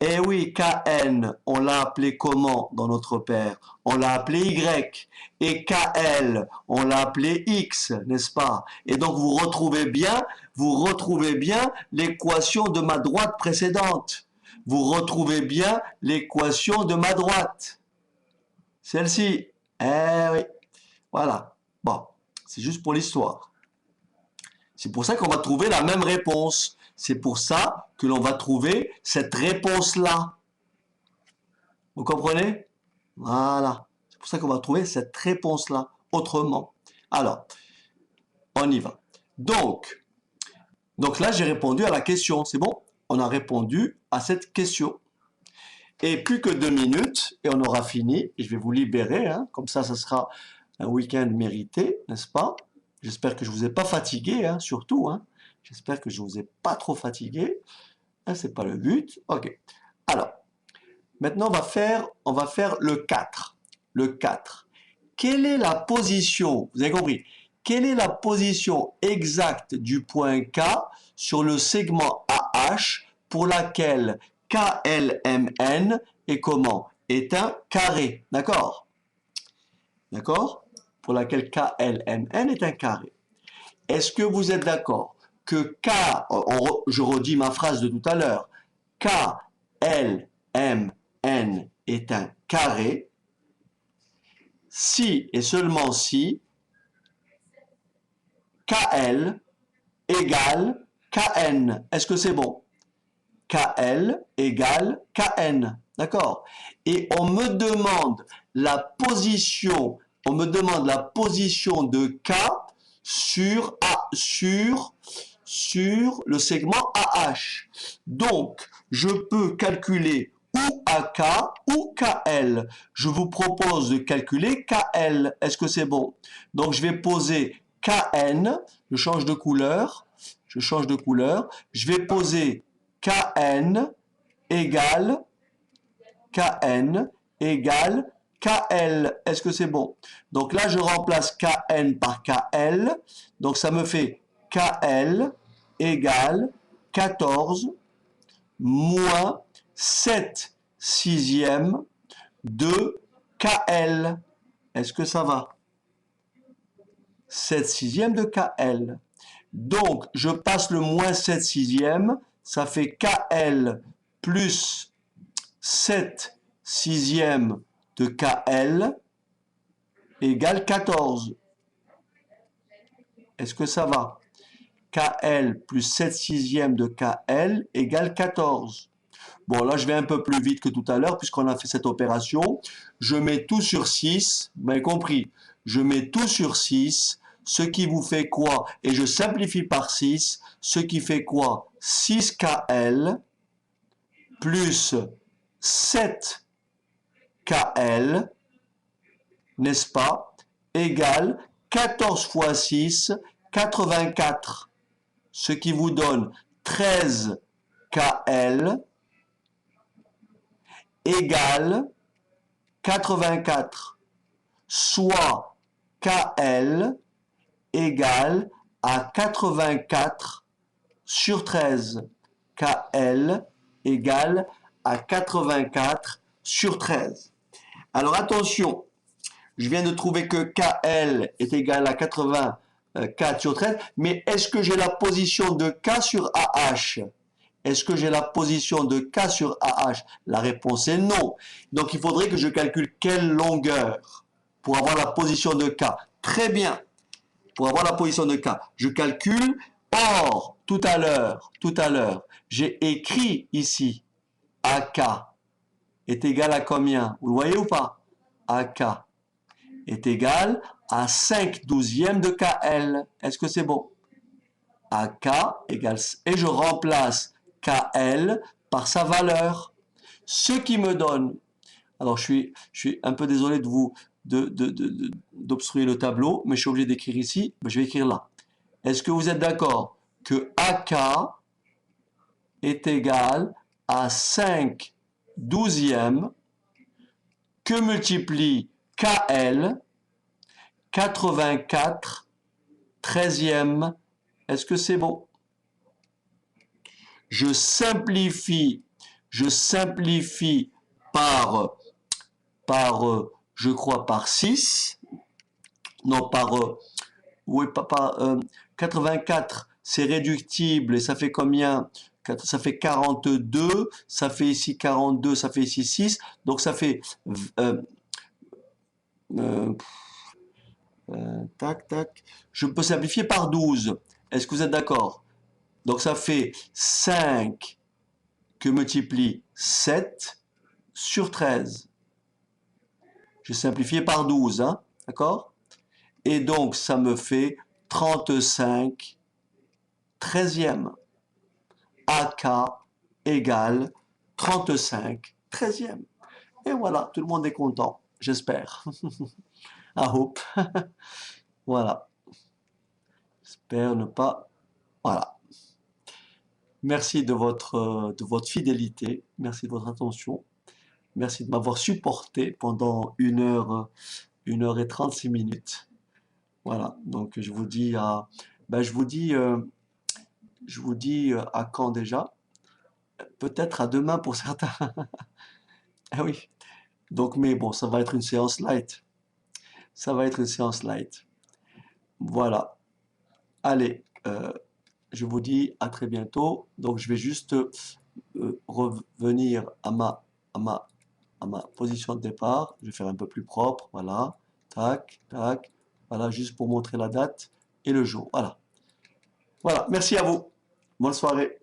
Eh oui, KN, on l'a appelé comment dans notre paire? On l'a appelé Y. Et KL, on l'a appelé X, n'est-ce pas? Et donc vous retrouvez bien l'équation de ma droite précédente. Vous retrouvez bien l'équation de ma droite. Celle-ci. Eh oui. Voilà. Bon, c'est juste pour l'histoire. C'est pour ça qu'on va trouver la même réponse. C'est pour ça que l'on va trouver cette réponse-là. Vous comprenez? Voilà. C'est pour ça qu'on va trouver cette réponse-là autrement. Alors, on y va. Donc là, j'ai répondu à la question. C'est bon? On a répondu à cette question. Et plus que 2 minutes, et on aura fini. Et je vais vous libérer, hein. Comme ça sera un week-end mérité, n'est-ce pas? J'espère que je ne vous ai pas fatigué, hein, surtout. Hein. J'espère que je ne vous ai pas trop fatigué. Hein, c'est pas le but. Ok. Alors, maintenant, on va faire le 4. Le 4. Quelle est la position, vous avez compris, quelle est la position exacte du point K sur le segment AH pour laquelle KLMN est comment? Est un carré. D'accord? D'accord? Pour laquelle KLMN est un carré. Est-ce que vous êtes d'accord que je redis ma phrase de tout à l'heure, KLMN est un carré si et seulement si KL égale KN. Est-ce que c'est bon? KL égale KN. D'accord? Et on me demande la position de K sur le segment AH. Donc, je peux calculer ou AK ou KL. Je vous propose de calculer KL. Est-ce que c'est bon? Donc, je vais poser KN. Je change de couleur. Je vais poser KN égale KL. Est-ce que c'est bon? Donc là, je remplace KN par KL. Donc ça me fait KL égale 14 moins 7 sixièmes de KL. Est-ce que ça va? 7 sixièmes de KL. Donc, je passe le moins 7 sixièmes. Ça fait KL plus 7 sixièmes de KL égale 14. Est-ce que ça va? KL plus 7 sixièmes de KL égale 14. Bon, là, je vais un peu plus vite que tout à l'heure, puisqu'on a fait cette opération. Je mets tout sur 6, vous m'avez compris. Je mets tout sur 6, ce qui vous fait quoi? Et je simplifie par 6, ce qui fait quoi? 6KL plus 7KL, n'est-ce pas, égale 14 fois 6, 84, ce qui vous donne 13KL égale 84, soit KL égale à 84 sur 13. KL égale à 84 sur 13. Alors attention, je viens de trouver que KL est égal à 84 sur 13, mais est-ce que j'ai la position de K sur AH? Est-ce que j'ai la position de K sur AH? La réponse est non. Donc il faudrait que je calcule quelle longueur pour avoir la position de K. Très bien. Pour avoir la position de K, je calcule. Or, tout à l'heure, j'ai écrit ici AK est égal à combien? Vous le voyez ou pas? AK est égal à 5 douzièmes de KL. Est-ce que c'est bon? AK égale, et je remplace KL par sa valeur. Ce qui me donne, alors je suis un peu désolé de vous d'obstruer le tableau, mais je suis obligé d'écrire ici, je vais écrire là. Est-ce que vous êtes d'accord que AK est égal à 5 douzièmes que multiplie KL 84 treizièmes? Est-ce que c'est bon? Je simplifie je simplifie je crois, par 6. Non, oui, 84, c'est réductible et ça fait combien? Ça fait 42, ça fait ici 42, ça fait ici 6, donc ça fait euh, euh, tac, tac. Je peux simplifier par 12. Est-ce que vous êtes d'accord? Donc ça fait 5 que multiplie 7 sur 13. J'ai simplifié par 12, hein, d'accord? Et donc ça me fait 35 treizième. AK égale 35 treizième. Et voilà, tout le monde est content, j'espère. I hope. Voilà. J'espère ne pas. Voilà. Merci de votre fidélité. Merci de votre attention. Merci de m'avoir supporté pendant 1 heure et 36 minutes. Voilà. Donc, je vous dis ben, je vous dis à quand déjà? Peut-être à demain pour certains. Ah oui. Donc, mais bon, ça va être une séance light. Ça va être une séance light. Voilà. Allez, je vous dis à très bientôt. Donc, je vais juste revenir à ma, à ma position de départ. Je vais faire un peu plus propre. Voilà. Tac, tac. Voilà, juste pour montrer la date et le jour. Voilà. Voilà. Merci à vous. Bonne soirée.